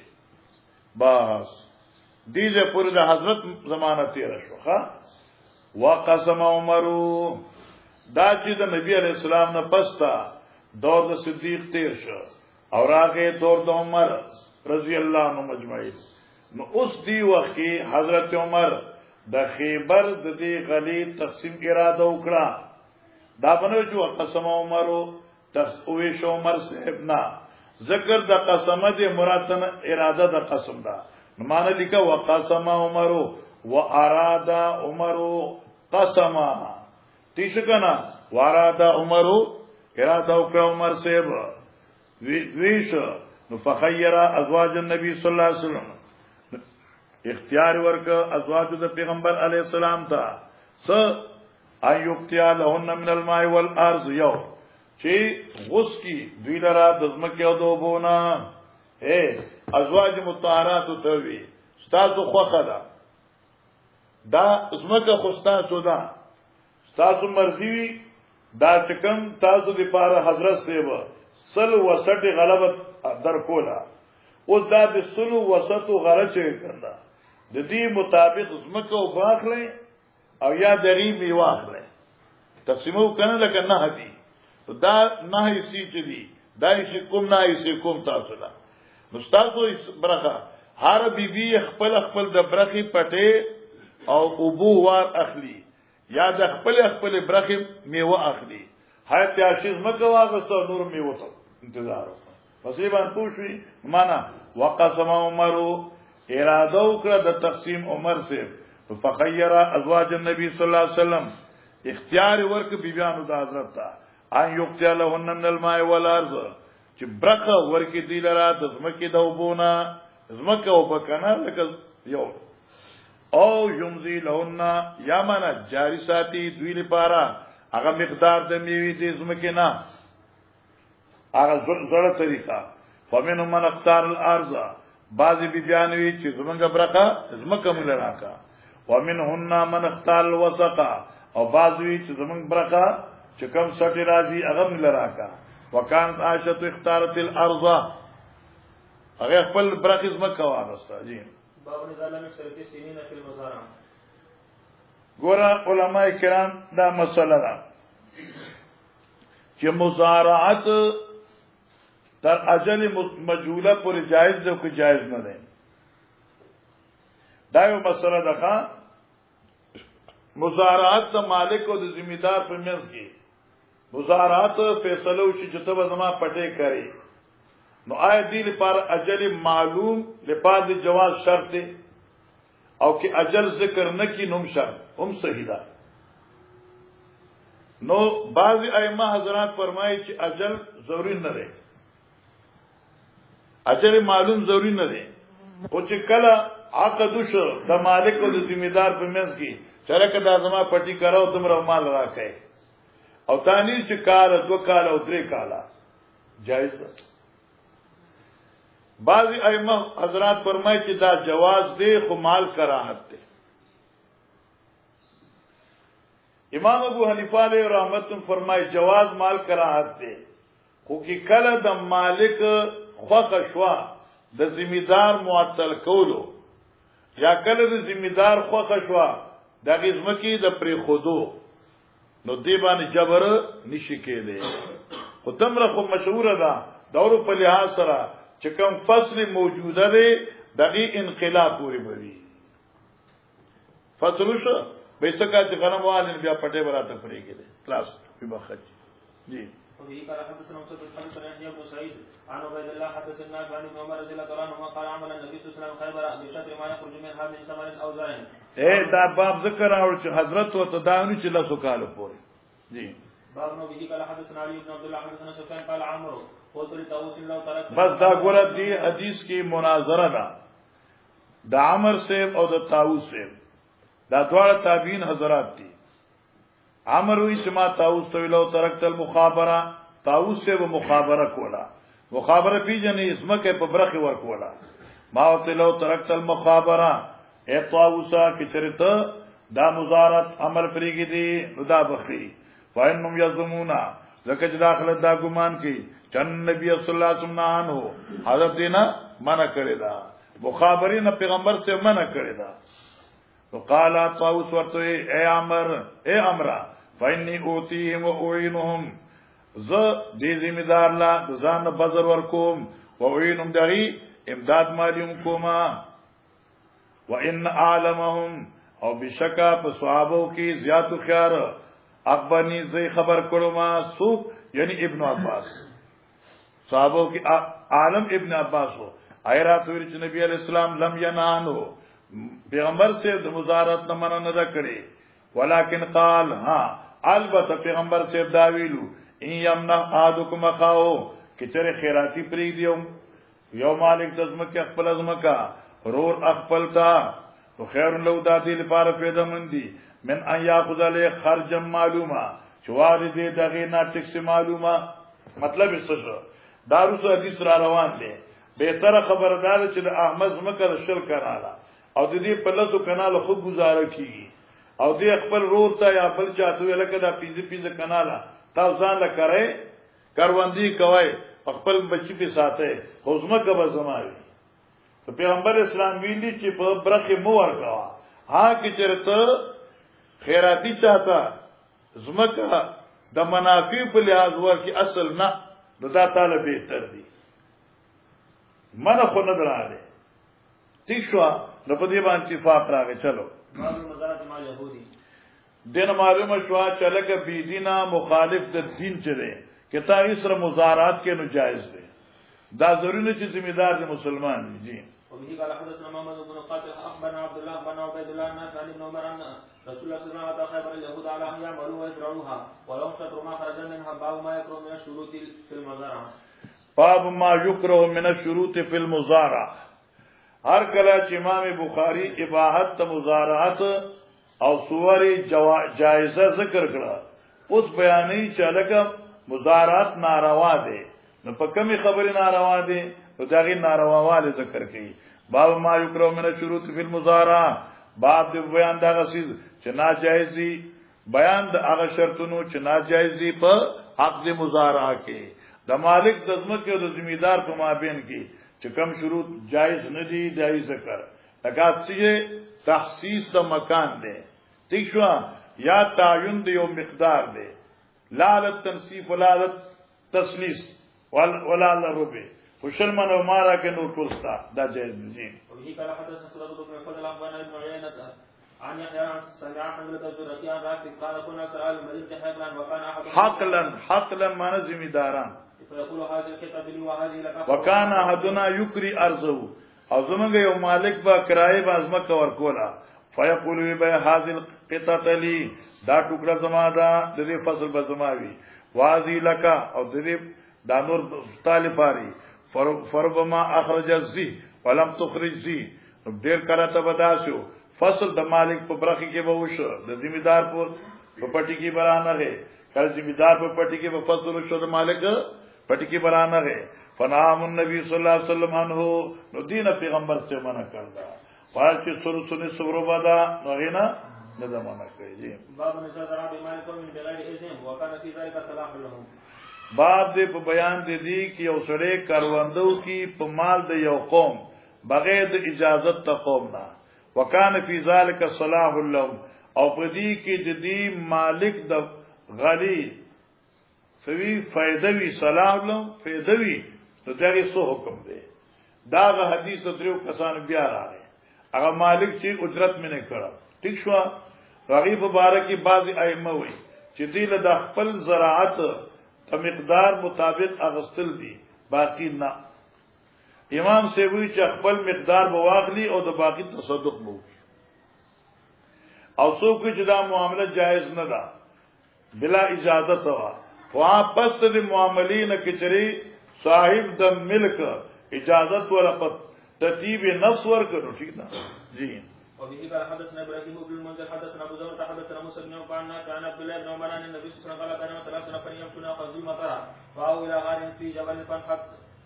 باس دیجه پوری د حضرت زمانه تیر شو ها. وقسم عمرو دا چې د نبی علیہ السلام نه پستا دور د صدیق تیر شو او راغه دور د عمر رضی الله عنه مجمعین. نو اوس دی وخت کې حضرت عمر د خیبر د دې غلی تقسیم اراده وکړه. دا بنو چې قسم عمرو تسوی شو عمر صاحب نا ذکر د قسمه د مراتن اراده د قسم دا معنی لیکه وقسم عمرو وارادا عمرو قسما تیش کنا وارادا عمرو اراده وکړه عمر صاحب ویش نو فخیر ازواج النبی صلی الله علیه وسلم اختیار ورک ازواج د پیغمبر علیہ السلام ته س ایوبتیا لهن من الماء والارض یو چې غوس کی دوی لرا د ځمکه او دوبونه ازواج مطهرات ته وی ستاسو خوخه ده دا ځمکه خو ستاسو ده ستاسو مرضی دا چکم تاسو د پاره حضرت سیوا سل وسط غلبت در کولا او دا د سل وسط غره چي کنده د دې مطابق ځمکه او باخله او یا دغیبی واخله تقسیمو کنه لکه نه دی دا نه سی چې دی دا شي کوم نه سی کوم تاسو ده مستاسو برخه هر بیبي خپل خپل د برخي پټه او ابو وار اخلي یا د خپل برخي میوه اخلي هر تیاشیز مکه واغسته نور میوه ته انتظار پسې باندې پوښي معنا وقسم عمرو اراده وکړه د تقسیم عمر سے فخیر ازواج النبي صلی الله علیه وسلم اختیار ورک بیبیانو د حضرت ته ان یقتل لهن من الماء والارض چې برخه ورکی دی لرا د زمکه د وبونه زمکه وبکنه لکه یو او یمزی لهن یا معنا جاری ساتي دوی لپاره هغه مقدار د میوي د زمکه نه هغه زړه طریقه فمن من اختار الارض بعضی بیانوي چې زمنګ برخه زمکه مل راکا ومنهن من اختار الوسط او بعضی چې زمنګ برخه چې کم سټی راځي هغه مل راکا وکانت عائشة اختارت الارض هغه خپل برخه زمکه واغسته. جی باب نزال مشترک سنین فی المزارع. ګور علماء کرام دا مسله ده چې مزارعت تر اجل مجهوله پر جایز ده که جایز نه ده. دا یو مسله ده. مزارعت د مالک او د ذمہدار په منځ کې مزارعت فیصله وشي چې ته به زما پټه کوي نو آیا دی لپاره اجل معلوم لپاره جواز شرط دی او کې اجل ذکر نه کی نوم شرط هم صحیح ده. نو بعض ائمه حضرات فرمایي چې اجل ضروری نه دی اجل معلوم ضروری نه دی او چې کله عقد شو د مالک او د ذمہدار په منځ کې چرکه دا زما پټی کراو تمره مال راکې او تانی چې کال 2 کال او 3 کال جایز ده. بعضی ائمه حضرات فرمایي چې دا جواز دی خو مال کراهت دی. امام ابو حنیفه علیه رحمت فرمایي جواز مال کراهت دی خو کې کله د مالک خوښ شوا د ذمہدار معطل کولو یا کله د ذمہدار خوخه شوا د غزمکی د پری خودو نو دی باندې جبر نشي کېده. خو تمره خو مشهور ده دورو په لحاظ سره چې کوم فصل موجوده دی دغه انقلاب پوری بوي فصل شو به څنګه چې غنم والین بیا پټه براته پرې کېده خلاص په بخت جی. وبه قال حدثنا موسى بن حدثنا يحيى بن سعيد عن عبيد الله حدثنا عن ابن عمر رضي الله عنهما قال عمل النبي صلى الله عليه وسلم خيبر بشطر ما يخرج من هذه ثمر او زرع. دا باب ذکر اور چې حضرت و تداونی چې لاسو کال پورې جی. باب نو به قال حدثنا علي بن عبد الله حدثنا سفيان قال عمرو قلت لطاووس لو ترك. بس دا ګوره دی حدیث کی مناظره ده د عمر صاحب او د طاووس صاحب دا دواړه تابعین حضرات دي. عمر وی چې ما طاووس ته ویلو ترکت المخابره طاووس سے وہ مخابره کولا مخابره پیجنې اسمه کې په برخه ور کولا ما وتلو ترکت المخابره اے طاووسا کی چرته دا مزارت عمل پریږي دي نو دا بخي فینم یزمونا لکه چې داخله دا ګمان کی چن نبی صلی الله علیه وسلم هو حضرت دینا منع کړی دا مخابره نه پیغمبر سے منع کړی دا. تو قال طاووس ورته اے امر فینی اوتیهم واعینهم ز دې ذمہدار لا ځان بازار ورکوم او وینم دغی امداد مالیم کوما وان عالمهم او بشکا په صحابو کې زیات خيار اخبارني زي خبر کړو ما سو یعنی ابن عباس صحابو کې عالم ابن عباس ہو ایرات ویل چې نبی علیہ السلام لم ینانو پیغمبر سے مزارت نه منع نه کړي ولکن قال ها البته پیغمبر سے دا ویلو ان یمنا احدکم اخاو کچره خیراتی پری دیو یو مالک دزمکه خپل ازمکا رور خپل تا تو خیر لو دادی لپاره پیدا مندي من ان یاخذ له خرج معلومه چوار دې دغه نه ټیکس معلومه مطلب څه دارو سو حدیث را روان دي بهتره خبردار چې د احمد زمکه شل کړه او د دې په لاسو کنال خو گزاره کیږي او دې خپل رور ته یا بل چاته لکه دا پیزه کناله تاسو ځان له کرے کاروندی کوي خپل بچی په ساته حزمه کبه زماوي. ته پیغمبر اسلام ویلي چې په برخه مو ورکوا ها کې چرته خیراتی چاته زمکه د منافع په لحاظ ورکی اصل نه دا تعالی بهتر دي منه خو نه دراله ٹھیک شو نو په دې باندې اتفاق راغی. چلو دین معلومه شو چې لکه بی دینا مخالف د دین چره کتا اسره مزارات کې نو جایز دی دا ضروري نه چې ذمہدار دی مسلمان دی. وبه قال حدثنا محمد بن قاتل اخبرنا عبد الله بن عبيد الله الناس عن ابن عمر ان رسول الله صلى الله عليه وسلم خيبر اليهود على ان يعملوا ويزرعوها ولو شطر ما خرج منها باب ما يكره من الشروط في المزارع. باب ما يكره من الشروط في المزارع. هر کله چې امام بخاری اباحت مزارعت او صوري جائزه ذکر کړه اوس بیانې چې لکه مزارعت ناروا دي نو په کومي خبره ناروا دي نو داغي نارواواله ذکر کړي. باب ما یکرو من شروط فی المزارع باب د بیان دا غسیز چې ناجایز دي بیان د هغه شرطونو چې ناجایز دي په عقد مزارع کې د مالک د ځمکې او د ذمہدار په مابین کې چې کم شروط جایز نه دي جایز ذکر لکه چې تخصیص د مکان دی ٹھیک شو یا تعین د یو مقدار دی لالت تنصیف ولالت تسلیس ولا لربه وشل من مارا کې نو ټولستا دا جایز دي. وبه قال حدثنا سلطان بن فضل عن ابن عيينة عن يحيى سمع حضرة الزرقي عن رافع قال كنا سؤال المدينة حقلا وكان احد حقلا معنى ذمہداران فيقول هذه القطعة لي وهذه لك وكان احدنا يكري ارضه او زمونږ یو مالک با کرای بازمکه ورکولا فیقول به هذه القطعه لي دا ټوکړه زما دا د دې فصل به زماوي وازی لکا او د دې دانور طالباری فربما اخرج الزي ولم تخرج زي ډیر کړه ته بداسو فصل د مالک په برخه کې به وشو د ذمہدار په پټی کې برانه غه کله ذمہدار په پټی کې په فصل وشو د مالک پټی کې برانه غه فنام النبي صلی الله علیه وسلم عنه نو دین پیغمبر سے منع کړدا پای چې سر سن صبر ودا نو غینا نه دا منع کوي. باب نزاد رب مالک من بغیر اذن وکانه فی ذلک صلاح لهم باب دې په بیان دي کې یو سړی کاروندو کې په مال د یو قوم بغیر د اجازت ته قوم نه وکانه فی ذلک صلاح لهم او په دې کې د دې مالک د غلی سوي فائدہ وی صلاح لهم فائدہ وی نو دغه سو حکم دی دا حدیث د دریو کسان بیا راغی هغه مالک چې اجرت مې نه کړه ٹھیک شو غریب مبارک بعض ائمه وي چې دې له د خپل زراعت په مقدار مطابق اغستل دي باقی نه امام سیوی چې خپل مقدار بواغلی او د باقی تصدق مو او څوک چې دا معاملې جائز نه ده بلا اجازت وا واپس د معاملې نه کچري صاحب د ملک اجازت ورقت ترتیب نص ورکړو ٹھیک ده جی وبه قال حدثنا ابراهيم بن المنذر حدثنا ابو زهر حدثنا موسى بن عقبان كان عبد الله بن عمر عن النبي صلى الله عليه وسلم قال كان ثلاث نفر يمشون خزيمة فأو الى غار في جبل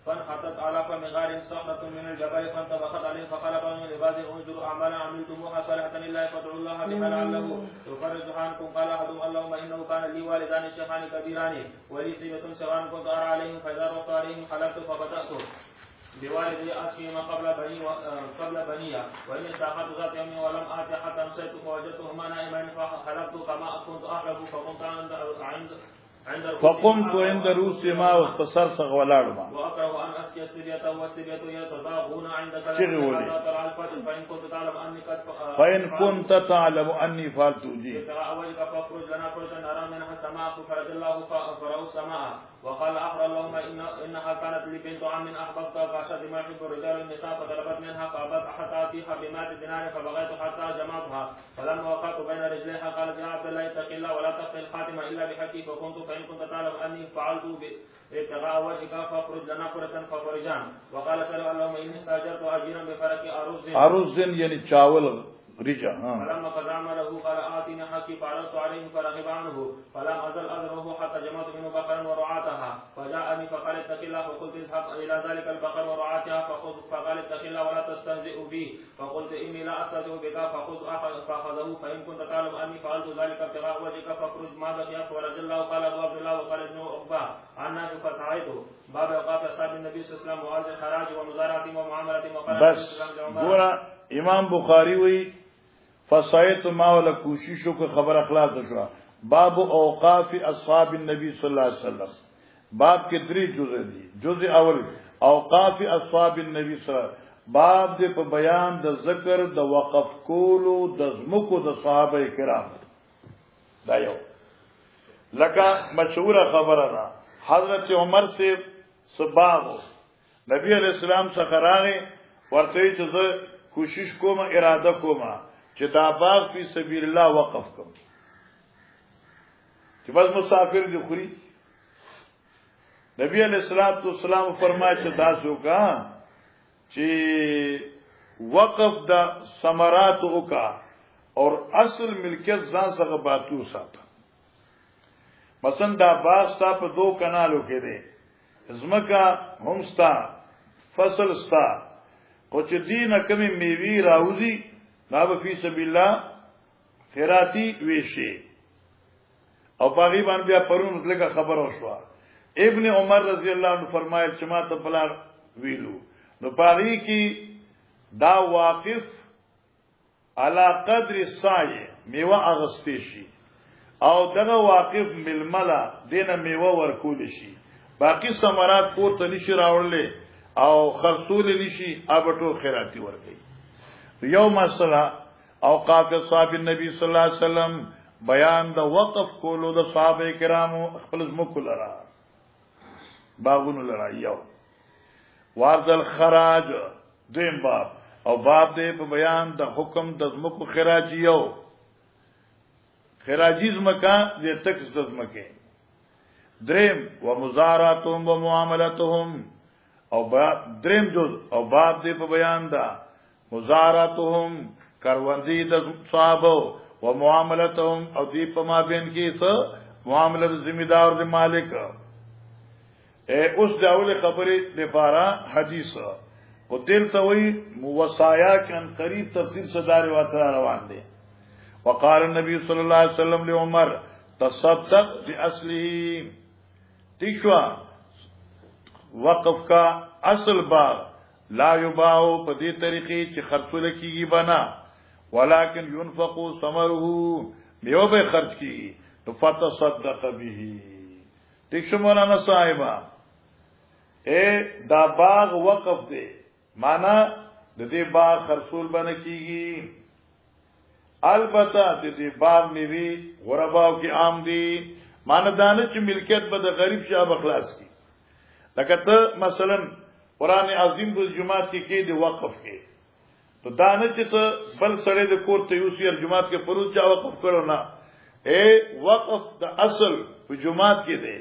فانحطت على فم غار صخرة من الجبل فانطبقت عليه فقال بعض العباد انظروا اعمالا عملتموها صالحة لله فادعوا الله بها لعله يفرج عنكم قال احدهم اللهم انه كان لي والدان شيخان كبيران ولي صبية صغار كنت ارى عليهم فاذا رحت عليهم حلفت فبدأت بوالدي أسقيما قبل بنية وإن استأخرت ذات يوم ولم آت حتى أمسيت فوجدتهما نائمان فخلفت كما كنت أحلف فقمت عند رؤوس ما واختصر ولاړم واكره ان اسقي السبية والسبية يتضاغون عندك فإن كنت تعلم أني فعلت جي أولك فاخرج لنا فرجا نرى منها السماء فرد الله فرأوا السماء وقال أخر اللهم إنها كانت لي بنت عم أحببتها فأشد ما يحب الرجال النساء فطلبت منها فأبت حتى أتيها ب100 دينار فبغيت حتى جمعتها فلما وقعت بين رجليها قالت يا عبد الله اتق الله ولا تقتل الخاتم إلا بحقي فقمت فإن كنت تعلم أني فعلت ابتغاء وجهك فاخرج لنا فرجا فخرجان وقال صلى اللهم إني استأجرت أجيرا بفرق أرز يعني چاول رجا فلما قد عمله قال آتيني حقي فعرضت عليه فرغب عنه فلم أزل أذره حتى جمعت منه بقرا ورعاتها فجاءني فقال اتق الله فقلت اذهب إلى ذلك البقر ورعاتها فقال اتق الله ولا تستهزئ بي فقلت إني لا أستهزئ بك فأخذه فإن كنت تعلم أني فعلت ذلك ابتغاء وجهك فاخرج ما بقي فرج الله قال أبو عبد الله وقال ابن عقبة عن نافع فسعيته باب أوقاف أصحاب النبي صلى الله عليه وسلم وعرض الخراج ومزارعة ومعاملة وقال بس ګوره امام بخاری وی فصایت ما ولا کوششو کو خبر اخلاص شو باب اوقاف اصحاب النبي صلی الله علیه وسلم باب کې 3 جزء دي جزء اول اوقاف اصحاب النبي صلی الله علیه وسلم باب دې په بیان د ذکر د وقف کولو د زمکو د صحابه کرام دا یو لکه مشهور خبره ده حضرت عمر سے سباغو نبی علیہ السلام څخه راغی ورته چې زه کوشش کوم اراده کوم چې دا باغ فی سبیل الله وقف کوم چې بس مسافر دي خوري نبی علیہ السلام فرمایي چې دا څوکا چې وقف د ثمرات وکا اور اصل ملکیت ځان څخه باطو ساته مثلا دا باغ ستا په 2 کنالو کې دی زمکا هم ستا فصل ستا کو چې دینه کمی میوي راوځي دا به فی سبیل الله خیراتی ویشي او باغی باندې بیا پرون لږه خبر وشو ابن عمر رضی الله عنه فرمایل چې ما ته بلار ویلو نو باغی کی دا واقف علی قدر السعی میوه اغستی شي او دغه واقف ململا دینه میوه ورکول شي باقی ثمرات پورته نشي راوړل او خرصول نشي ابټو خیراتی ورکي یو مسله اوقاف اصحاب النبي صلی الله علیه وسلم بیان د وقف کولو د صحابه کرامو خپل زمکو لرا باغونو لرا یو وارد الخراج دیم باب او باب دې په بیان د حکم د زمکو خراج یو خراجی زمکا دې تک زمکه دریم و مزاراتهم و معاملاتهم او دریم جز او باب دې په بیان دا مزاراتهم کروندی د صحابه و معاملاتهم او دې په مابین کې څه معاملات ذمہدار د مالک اوس داول خبره لپاره حدیث او دل ته وی موصایا کان قریب تفسیر صدر واتر روان دي وقال النبي صلى الله عليه وسلم لعمر تصدق باصله ٹھیک شو وقف کا اصل باغ لا یباعو پدی طریقی چی خرصو لکیگی بنا ولیکن ینفقو ثمرہو میو بے خرچ کی تو فتصدق بھی ٹھیک شو مولانا صاحبہ اے دا باغ وقف دے مانا دے باغ خرصول بنا کیگی البتہ دے باغ میں بھی غرباو کی عام دی مانا دانچ ملکیت با دا غریب شاہ اخلاص کی لکتا مثلا قرآن عظیم دا جماعت کی دی وقف کے تو دانچ تا بل سڑے دا کور تیوسی اور جماعت کے پروز چاہ وقف کرو نا اے وقف دا اصل جماعت کے دے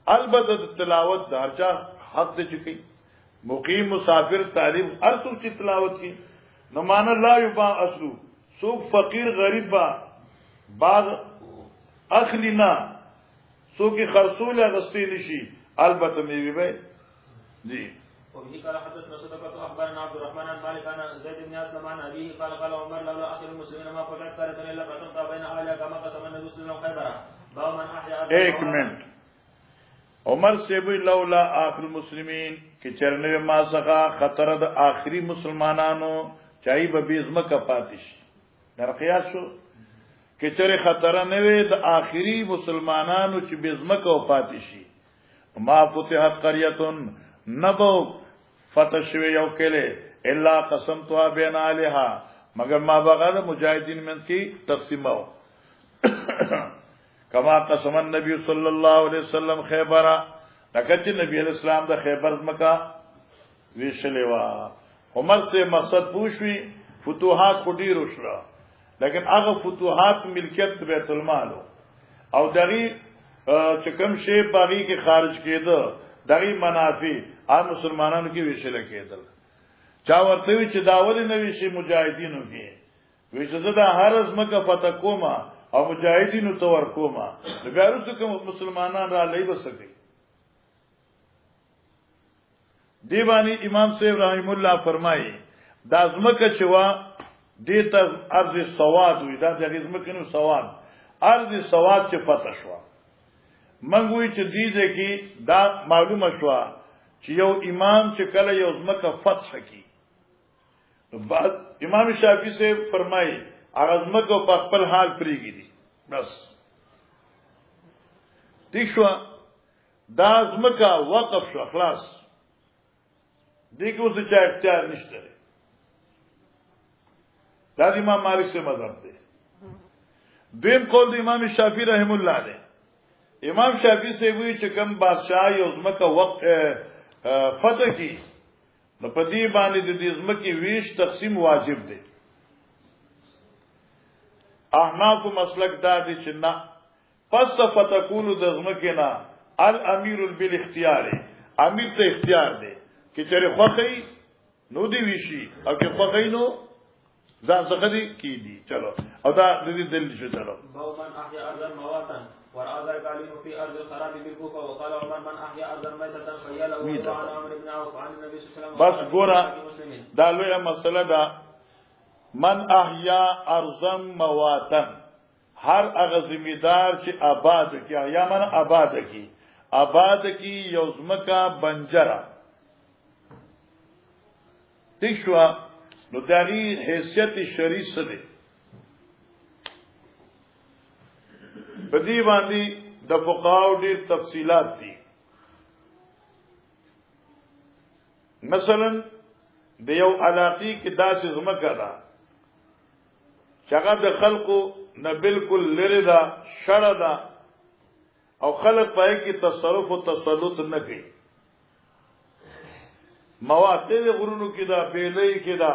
البتہ دا تلاوت دا ہر چاہ حق دے چکی مقیم مسافر تعلیم ہر سوک چی تلاوت کی نمانا لا یباع اصلو سوک فقیر غریب با باغ اخلی نا سوکی خرصول اغسطی نشی البتہ میوی بے جی وبه قال حدثنا صدقة أخبرنا عبد الرحمن عن مالك عن زيد بن أسلم عن أبيه قال قال عمر لولا أخر المسلمين ما فتحت قرية إلا قسمتها بين أهلها كما قسم النبي صلى الله عليه وسلم خيبرا باب من أحيا ایک منٹ عمر سے بھی لولا آخر المسلمین کہ چرنے ما سخا خطر دا آخری مسلمانانو چاہی ببیزم کا پاتش در قیاس شو کہ چرے خطر نوے دا آخری مسلمانانو چی بیزم کا پاتشی ما فتحت قریتن نبو فتح شوی یو کلے اللہ قسمتها بین آلہا مگر ما بغیر مجاہدین میں کی تقسیم ہو کما قسم النبی صلی اللہ علیہ وسلم خیبرہ لکچ نبی علیہ السلام دا خیبر مکا ویشلیوا عمر سے مقصد پوشوی فتوحات کو دیر اشرا لیکن اگر فتوحات ملکیت بیت المال ہو او دغی چکم شیب باغی کے خارج کے دا دغی منافی آن مسلمانانو کی ویشل کے دل چاورتوی چی داولی نویشی مجاہدینو کی ویشل دا ہر از مکا فتح کوما او مجاہدینو تور کوما بیارو سکم مسلمانان را لئی بسکی دیوانی امام صاحب رحم اللہ فرمائی دا ازمکا چوا دیتا ارض سواد ہوئی دا دیگه ازمکنو سواد ارض سواد چی فتح شوا منگوی چی دیده کی دا معلوم شوا چی یو امام چی کل یو ازمکا فتح کی بعد امام شافعی سے فرمائی ازمکا پا خپل حال پریگی دی بس ٹھیک شوا دا ازمکا وقف شوا خلاص دیکھ اسے چاہ اختیار نشتے رہے دا امام مالک سے مذہب دے دویم قول دا امام شافعی رحم اللہ دے امام شافعی سے ہوئی چکم بادشاہ ازمکا وقت فتح کی نو پدی بانی دی ازمکی ویش تقسیم واجب دے احناف مسلک دا دی چنا پس فتقولو دا ازمکینا الامیر بالاختیار امیر تا اختیار دے کہ چرے خوخی نو دی ویشی او کہ خوخی نو ځان څخه دي کی دي چلو او دا د دې دلیل شو چلو من احيا ارضا مواتا ورازا قالين في ارض الخراب بالكوفه وقال عمر من احيا ارضا ميتة فيلا وعن عمر بن عوف عن النبي صلى الله عليه وسلم بس ګورا دا لویه مسله ده من احیا ارضا مواتا هر هغه زمیدار چې آباد کی یا من آباد کی یوزمکا بنجرا ٹھیک شو نو داغی حیثیت شرعی سره بدی باندې د فقهاو ډېر تفصیلات دي مثلا د یو علاقی کې داسې زمکه ده چې هغه د خلقو نه بالکل لري ده شړه ده او خلق پای کې تصرف او تسلط نه کوي مواطن غرونو کې ده بیلې کې ده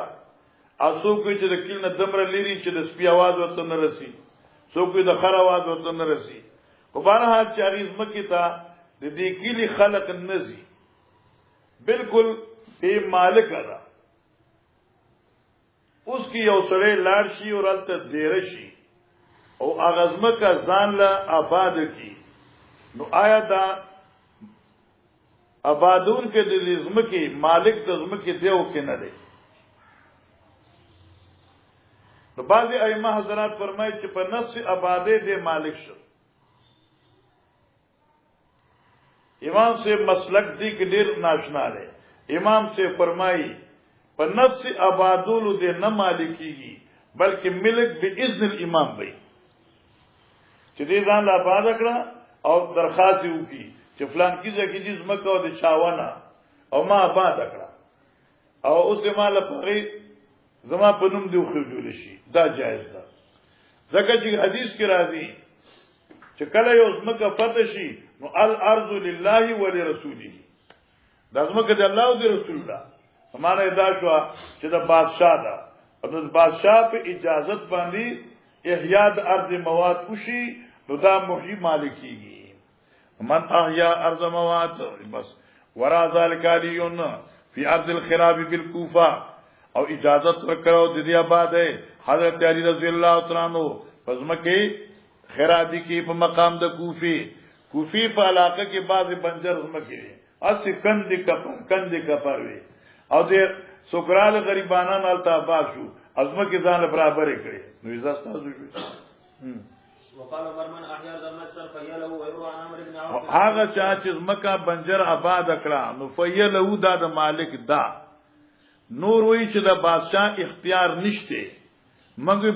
اسو کوئی چې د کل نه دمره لري چې د سپی आवाज ورته نه رسی سو کوئی د خر आवाज ورته نه رسی په بهر حال چې اغیز مکه تا د دې کلی خلق نزي بالکل به مالک ادا اوس کی یو سره لاړ شي او رالته دیر شي او اغزمه کا ځان له آباد کی نو آیا دا آبادون کې د زمکه مالک د زمکه دیو کې نه دی تو بعضی ائمه حضرات فرمایي چې په نفس آباده دې مالک شو امام سے مسلک دی کہ دیر ناشنا لے امام سے فرمائی پر نفس آبادولو دے نہ مالکی گی بلکہ ملک باذن الامام بھئی چې دې ځان لا آباد کړه او درخواست وکړي چې فلان کیږي چې دې زمکه او د چاونه او ما آباد کړه او اوس دې مال په زما په نوم دی خو جوړ شي دا جایز ده ځکه چې حدیث کې راځي چې کله یو زمکه فتح شي نو الارض لله ولرسوله دا زمکه د الله او د رسول الله معنا دا شو چې د بادشاہ ده او د بادشاہ په اجازت باندې احیاء د ارض مواد وشي نو دا محی مالکیږي من احیا ارض مواد بس ورا ذلک علیون فی ارض الخراب بالکوفہ او اجازت ورکړو د دې آباد ہے حضرت علی رضی اللہ تعالی عنہ پزمکه خرابی کی په مقام د کوفی په علاقه کې بعض بنجر زمکه اسی کندې کپر وی او د سوکرال غریبانان التا باشو ازمکه ځان برابر کړي نو عزت تاسو شو وقال مرمن احيار زمستر فيله ويروى عن عمرو بن عوف هغه چې زمکه بنجر آباد کړه نو فیله دا د مالک دا نور وی چې د بادشاہ اختیار نشته مګر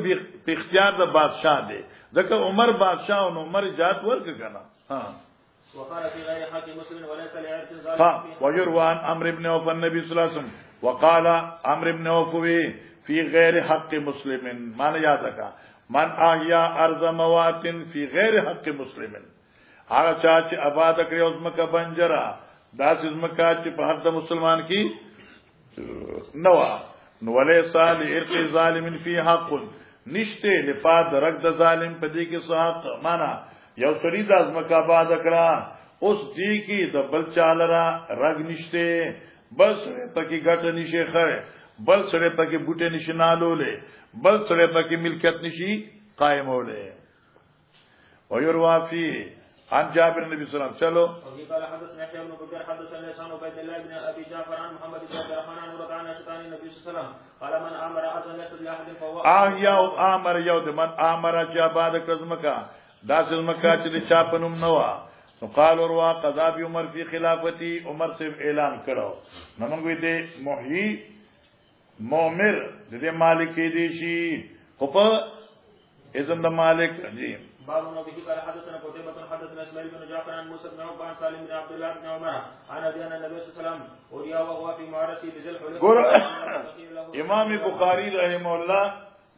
په اختیار د بادشاہ دی ځکه عمر بادشاہ او عمر جات ورک کنه ها وقال في غير حق مسلم وليس لعرف ظالم ها ويروى عن عمرو بن عوف النبي صلى الله عليه وسلم وقال عمرو بن عوف في غير حق مسلم معنی یاد رکھا من احیا ارض موات في غير حق مسلم هغه چې آباد کړی اوس مکه بنجرا داس مکه چې په حق د مسلمان کی نوا نو وليس لعرف ظالم في حق نشته لفاد رد د ظالم په دې کې صحت معنا یو سړي د ازمکه آباد کړه اوس دې کې د بل چالرا رګ نشته بل سره پکې ګټ نشي خره بل سره پکې بوټه نشي نالولې بل سره پکې ملکیت نشي قائمولې ويروى فی عن جابر النبي صلى الله عليه وسلم چلو قال حدثنا يحيى بن بكر حدثنا لسان عبيد الله بن ابي جعفر عن محمد بن عبد الرحمن عن رضي عن شيطان النبي صلى الله عليه وسلم قال من امر اذن ليس لاحد فهو يا امر يود من امر جاباد کزمکا داس مکه چې چاپنوم نوا نو قال وروا قضا بي عمر في خلافتی عمر سے اعلان کړو نو موږ دې محی مومر دې مالک دې شي خو په اذن د مالک جی باب النبي قال حدثنا قتيبة حدثنا اسماعيل بن جعفر عن موسى بن عقبة عن سالم بن عبد الله بن عمر عن ابي ان النبي صلى الله عليه وسلم وريا وهو في معرسه بذل حليفه امام بخاری رحمه الله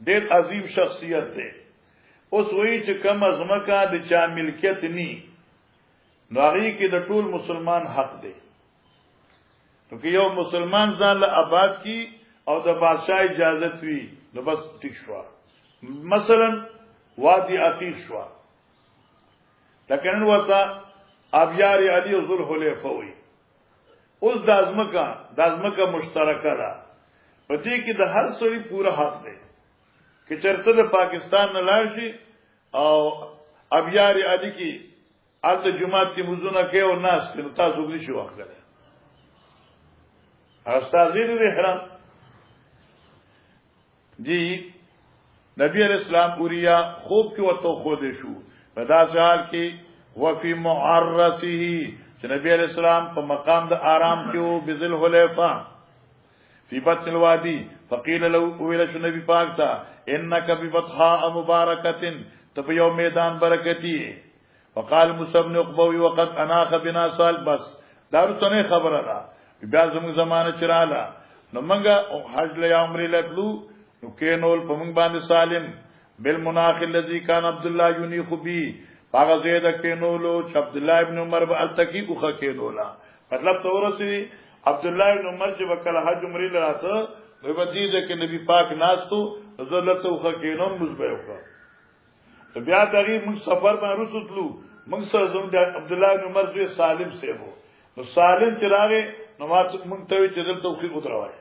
ډېر عظیم شخصیت دی اوس وایي چې کوم ازمکه د چا ملکیت ني نو هغه کې د ټول مسلمان حق دی نو که یو مسلمان ځان له آباد کی او د بادشاہ اجازه وي نو بس ټیک شو مثلا وادي عتیق شو لکن وتا ابیار علی ذل حلیفه وي اوس د ازمکه مشترکه ده پدې کې د هر څوری پورا حق دی چې چرته د پاکستان نه لاړ شي او ابیار علی کی الته جمعات کې مزونه کوي او ناس ته تاسو دې شو وخت ده استاد دې احرام جی نبی علیہ السلام اوریا خوب کې وته خو دې شو په دا حال کې وفي معرسه چې نبی علیہ السلام په مقام د آرام کې او بذل حلیفه فی بطن الوادی فقیل له ویل شو نبی پاک تا انک ببطحاء مبارکۃ تب یوم میدان برکتی وقال موسی بن عقبہ وقد اناخ بنا سال بس دارو څنګه خبره ده بیا زموږ زمانه چراله نو منګه حج له عمرې لګلو نو کینول په موږ باندې سالم بالمناخ الذي كان عبد الله ينيخ به هغه زید کینولو چې عبد الله ابن عمر به التقی کوخه کینولا مطلب تورسي عبد الله ابن عمر چې وکړه حج عمرې لراته نو په دې ده کې نبی پاک ناستو زلته کوخه کینوم مزبه وکړه بیا دغه موږ سفر باندې رسوتلو موږ سره زموږ عبد الله ابن عمر زوی سالم سیبو نو سالم چې راغی نو موږ ته چې دلته توخی ودروای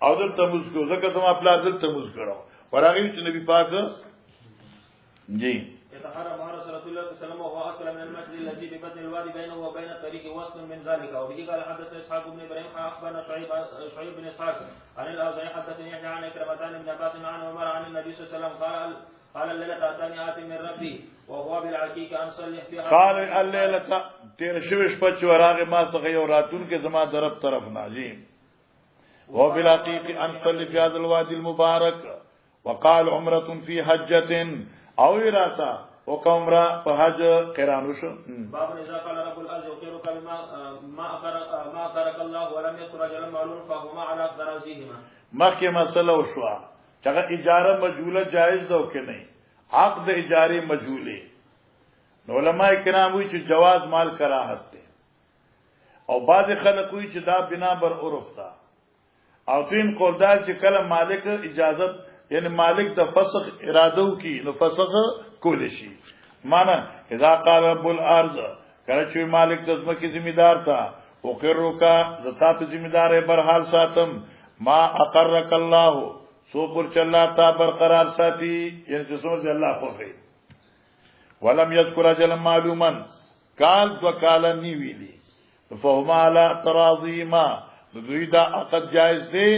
او دلته موږ کو ځکه زما خپل دلته موږ کړو ورغی چې نبی پاک جی يتحرى مع رسول الله صلى الله عليه وسلم وهو أصل من المسجد الذي ببطن الوادي بينه وبين الطريق وصل من ذلك وبه قال حدثنا إسحاق بن إبراهيم أخبرنا شعيب بن إسحاق عن الأوزاعي حدثني يحيى عن إكرمة بن عباس عن عمر عن النبي صلى الله عليه وسلم قال الليلة أتاني آت من ربي وهو بالعقيق أنصلي فيها. قال الليلة تیر شوش پچ وراغ ما څخه یو راتون کې زما درب طرف ناجی وهو بالعقيق أنصلي في هذا الوادي المبارك وقال عمرة في حجة او راتا وكمرا فحج قرانوش. باب إذا قال رب الأرض يقرك بما ما أقرك الله ولم يذكر رجلا معلوم فهما على ضرازيهما. مخکې مسله وشوه چې اجاره مجهوله جایز ده او کې نه حق د اجاره مجهوله. علماء کرام وی چې جواز مال کراهت ده او بعض خلک وی چې دا بنا بر عرف ده او تین قوردار چې کله مالک اجازت یعنی مالک د فسخ اراده وکي نو فسخ کول شي. معنا اذا قال رب الارض کله چې مالک د ځمکې ذمہ تا او قرو کا زتا په ذمہ دار بر حال ساتم ما اقرک الله سو پر چلا تا برقرار ساتي یعنی چې سمجھ الله خوفي ولم يذكر اجل معلوما قال وقال ني ویلي فهما على تراضيما دوی دا عقد جائز دی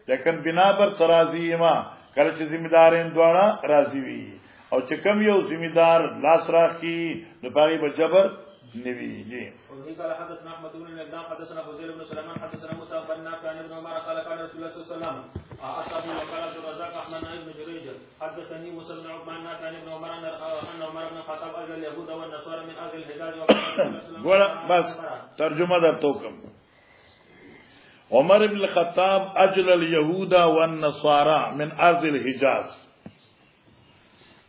لیکن بنا پر تراضیما کله چې ذمہ دارین دواړه راضي وي او چې کم یو ذمہ دار لاس راخي نو پای به جبر نوي. جی قال حدثنا احمد بن النضر حدثنا فضيل بن سليمان حدثنا موسى بن نافع عن ابن عمر قال قال رسول الله صلى الله عليه وسلم اصحابي وقال عبد الرزاق احمد بن جريج حدثني موسى بن عقبان نافع عن ابن عمر ان عمر بن الخطاب اجل اليهود والنصارى من اهل الحجاز وقال بس ترجمه در توکم. عمر بن الخطاب اجل اليهود والنصارى من ارض الحجاز.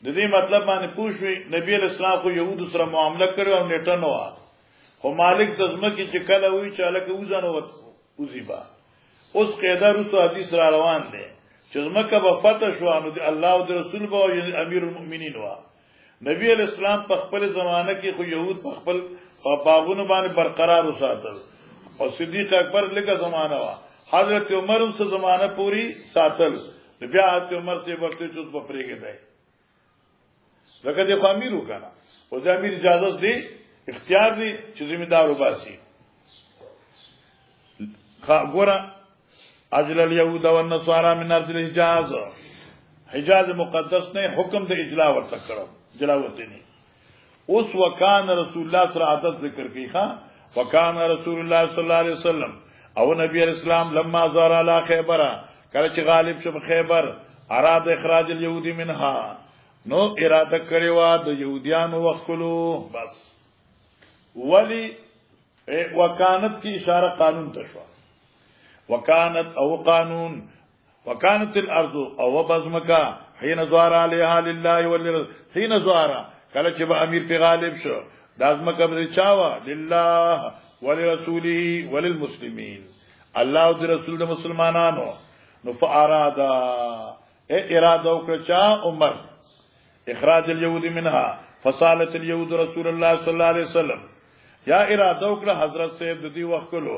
د دې مطلب باندې پوښوي نبی اسلام خو يهود سره معامله کړو او نیټه نو خو مالک دزمکه چې کله وی چې الکه وزنه وزيبا اوس قاعده رسو حدیث را روان دي چې زمکه به فتح شو نو الله او رسول به امیر المؤمنین وا. نبی اسلام په خپل زمانه کې خو يهود په خپل بابونو باندې برقرار وساتل او صدیق اکبر لکه زمانہ وا. حضرت عمر سے زمانہ پوری ساتل بیا حضرت عمر سے ورته چوت بپرے کې دی لکه د امیر وکړه او د امیر اجازه دی اختیار دی چې ذمہ دار وباسي. ګوره اجل اليهود والنصارى من ارض الحجاز حجاز مقدس نه حکم د اجلا ورته کړو جلاوت نه. اوس وکان رسول الله صلی الله علیه وسلم ذکر کوي ها وکان رسول الله صلی الله علیه وسلم او نبی اسلام لما زار علی خیبر کله چې غالب شو خیبر اراد اخراج اليهود منها نو اراده کړو د يهوديانو وخلو بس ولی وکانت کی اشاره قانون تشوا وکانت او قانون وکانت الارض او بزمکا حين زار عليها لله ولرسول حين زار کله چې به امیر په غالب شو دازمکا به چاوا لله ولرسوله وللمسلمین الله او رسول د مسلمانانو نو فارادا اراده وکړه عمر اخراج اليهود منها فصالت اليهود رسول الله صلی الله علیه وسلم یا اراده وکړه حضرت صاحب د دې وخت کولو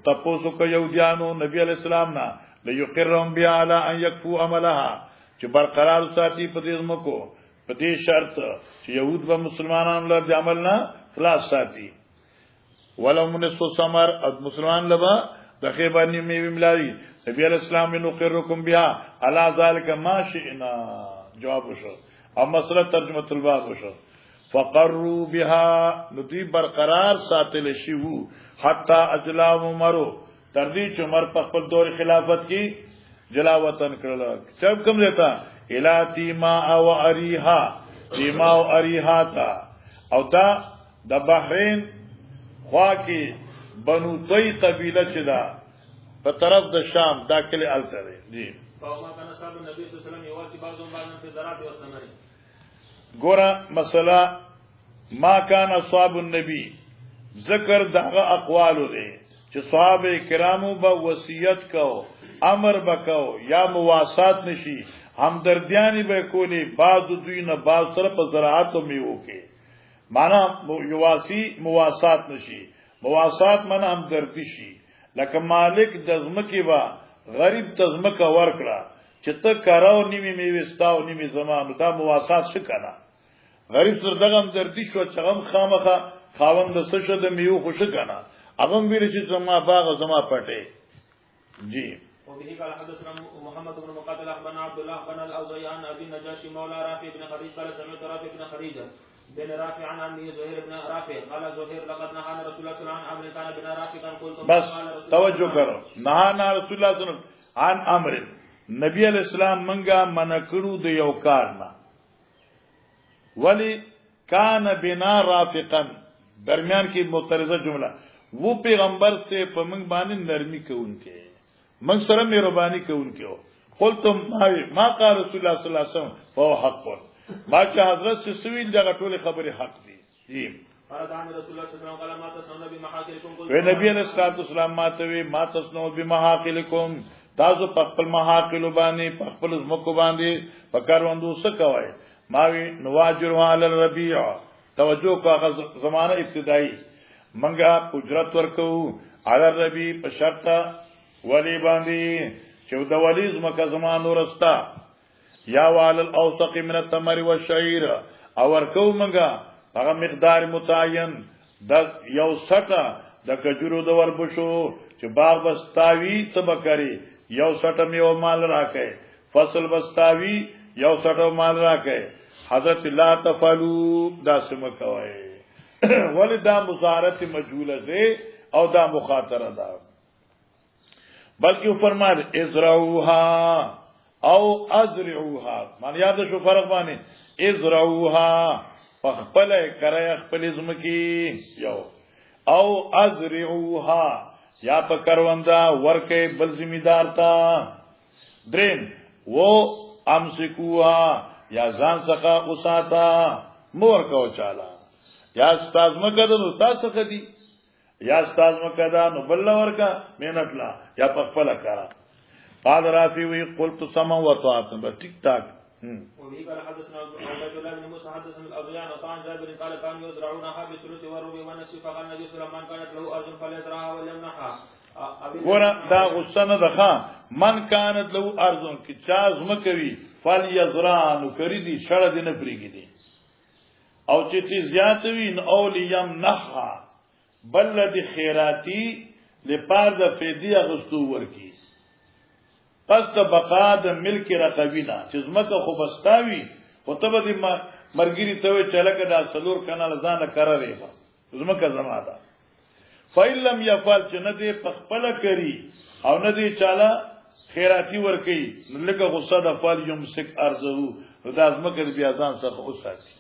تاسو کو يهوديانو نبی علیہ السلام نا ليقرهم بها على ان يكفوا عملها چې برقرار ساتي په دې مکو په دې شرط چې يهود و مسلمانانو له عمل نه خلاص ساتي ولو منصف ثمر او مسلمان لبا د خیبانی میوه ملاري نبی علیہ السلام نقركم بها على ذلك ما شئنا جواب وشو او مسله ترجمه الباب وشو فقروا بها ندی برقرار ساتل شیو حتا اجلا عمر تر دې چې عمر په خپل دور خلافت کې جلاوطن کړل. سب کوم دیتا الاتی ما او اریها تیما او اریها تا او دا د بحرین خوا کې بنو طی قبیله چې دا په طرف د شام دا کلی الته دي. فما كان صاحب النبي صلى الله عليه وسلم يواسي بعضهم بعضا في الزراعه والثمر. ګوره مسله ما کان اصحاب النبی ذکر دغه اقوالو دي چې صحابه کرامو به وصیت کو امر بکاو یا مواسات نشي همدردیانی به کولی بعض دوی نه بعض سره په زراعت او میوه کې معنا یواسی مواسات نشي مواسات معنا همدردی شي لکه مالک د ځمکې وا غریب د ځمکه ورکړه چې ته کاراو نیمه میوه استاو نیمه زمانو دا مواسات څه کنه غریب سره دغه همدردی شو چې هم خامخه خاوند څه شه د میوه خوش کنه هغه ویل چې زما باغ زما پټه جی وبه قال حدثنا محمد بن مقاتل اخبرنا عبد الله بن الاوزاعي عن ابي النجاشي مولى رافع بن خديج قال سمعت رافع بن خديج بن رافع عن عمه زهير بن رافع قال زهير لقد نهانا رسول الله صلى الله عليه وسلم عن امر كان بنا رافقا قلت بس توجه کرو نهانا رسول الله صلی الله علیه وسلم عن امر نبی علیہ السلام منگا منکرو د یو کارنا ولی کان بنا رافقا درمیان کی مترجمه جمله وہ پیغمبر سے پمنگ باندې نرمی کوونکې من سره مهرباني کوونکې او قلتم ما قال رسول الله صلی الله علیه وسلم فهو حق ما چې حضرت سے سویل دغه ټول خبره حق دي قال عن رسول الله صلى الله عليه وسلم قال ما تصنعون بمحاقلكم و نبی علیہ الصلوۃ والسلام ماته وی ما تصنعون بمحاقلكم تاسو په خپل محاقل باندې په خپل زمکو باندې په کاروندو څه کوي ما وی نواجر علی الربيع توجه کو هغه زمانہ ابتدائی منګه اجرت ورکو علی الربيع په شرط ولی باندې چې د ولی زمکه زمانو رستا یا وعلى الاوسق من التمر والشعير او ورکو منګه هغه مقدار متعین د یو سټه د کجورو د وربشو چې باغ بستاوی تبکری یو سټه میو مال راکې فصل بستاوی یو سټه مال راکې حضرت لا تفعلوا دا سمکوي ولدا مزارت مجهوله ده او دا مخاطره ده بلکہ فرمائے ازرعوها او ازرعوها معنی یاد شو فرق باندې ازرعوها فخپل کرای خپل زمکی یو او ازرعوها یا په کروندا ورکه بل ذمہدار تا درین وہ امسکوها یا ځان څخه اوساتا مور کو چالا یا استاد مکه نو تاسو خدي یا استاد مکه دا نو بل ورکا محنت لا یا په خپل کارا قال رافي وی قلت سما وطاعت بس ټیک ټاک وبه قال حدثنا عبد الله بن موسى حدثنا الاوزاعي عن جابر قال كانوا يزرعونها بالثلث والربع والنصف فقال النبي صلى الله عليه وسلم كانت له ارض فليزرعها وليمنحها ګور دا غسنه ده من كانت له ارض کی چاز مکوي فليزرع نو کری دي شړه دي نه پریګي دي او چې تی زیات وي نو اوليمنحها بلد خیراتی لپاره د فدی اغستو ورکی قصد بقا د ملک رقبینا چې زمکه خو بستاوي او ته به مرګری ته چلکه دا سلور کنال ځان کرارې ما زمکه زما ده فإن لم يفعل چې نه دې پخپل کری او نه دې چاله خیراتی ورکی لکه غصه د فال یمسک ارزو دا زمکه بیا ځان څخه اوساتي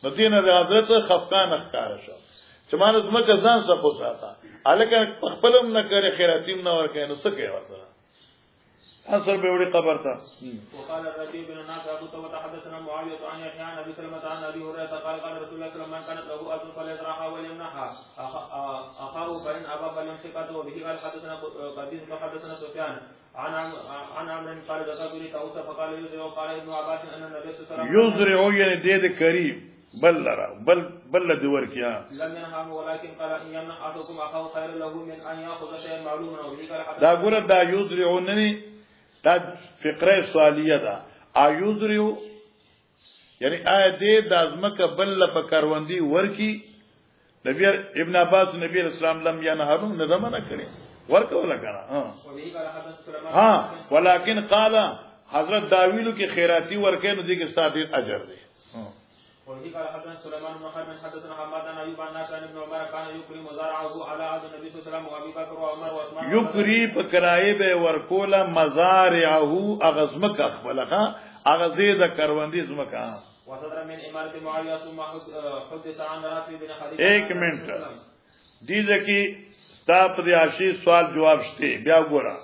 نو دینه د حضرت خفقان اخکار شو چې مانه زمکه ځان څخه اوساته الکه خپلم نه کری خیراتیم نه ورکې نو څه کوي ورته اثر به وړي قبر ته وقال الربيع بن نافع ابو ثوبت حدثنا معاويه عن يحيى عن ابي سلمة عن ابي هريره قال قال رسول الله صلى الله عليه وسلم من كانت له ارض فليزرعها وليمنحها اخاه فان ابى فليمسكها وبه قال حدثنا قديس حدثنا سفيان عن عمرو قال ذكرت لي توسع فقال يزرع قال ابن عباس ان النبي صلى الله عليه وسلم يزرع يعني دې کریم بل د ورکیا لم ينهم ولكن قال ان يمنع احدكم اخاه خير له من ان ياخذ شيئا معلوما وبه قال دا ګره دا یزرعونني دا فقره سوالیه ده ایوزریو یعنی آیا دې د ازمکه بل په کاروندی ورکی نبی ابن عباس نبی اسلام لم ینهرو نه زمانہ کړي ورکو لګا ها ولكن قال حضرت داویلو کې خیراتی ورکې نو دې کې ستاسو اجر دی وفي قال حدثنا سليمان بن حرب حدثنا حماد بن ايوب عن نافع بن عمر كان يكرم مزارعه على عهد النبي صلى الله عليه وسلم وابي بكر وعمر وعثمان يكري بکرای به ورکولا مزارعه اغزمک خپلها اغزید کروندی زمکا وصدر من امارت معاویه ثم حدث عن رافع بن خدیجه 1 منٹ دیږي کی تاسو د عاشی سوال جواب شته بیا ګورا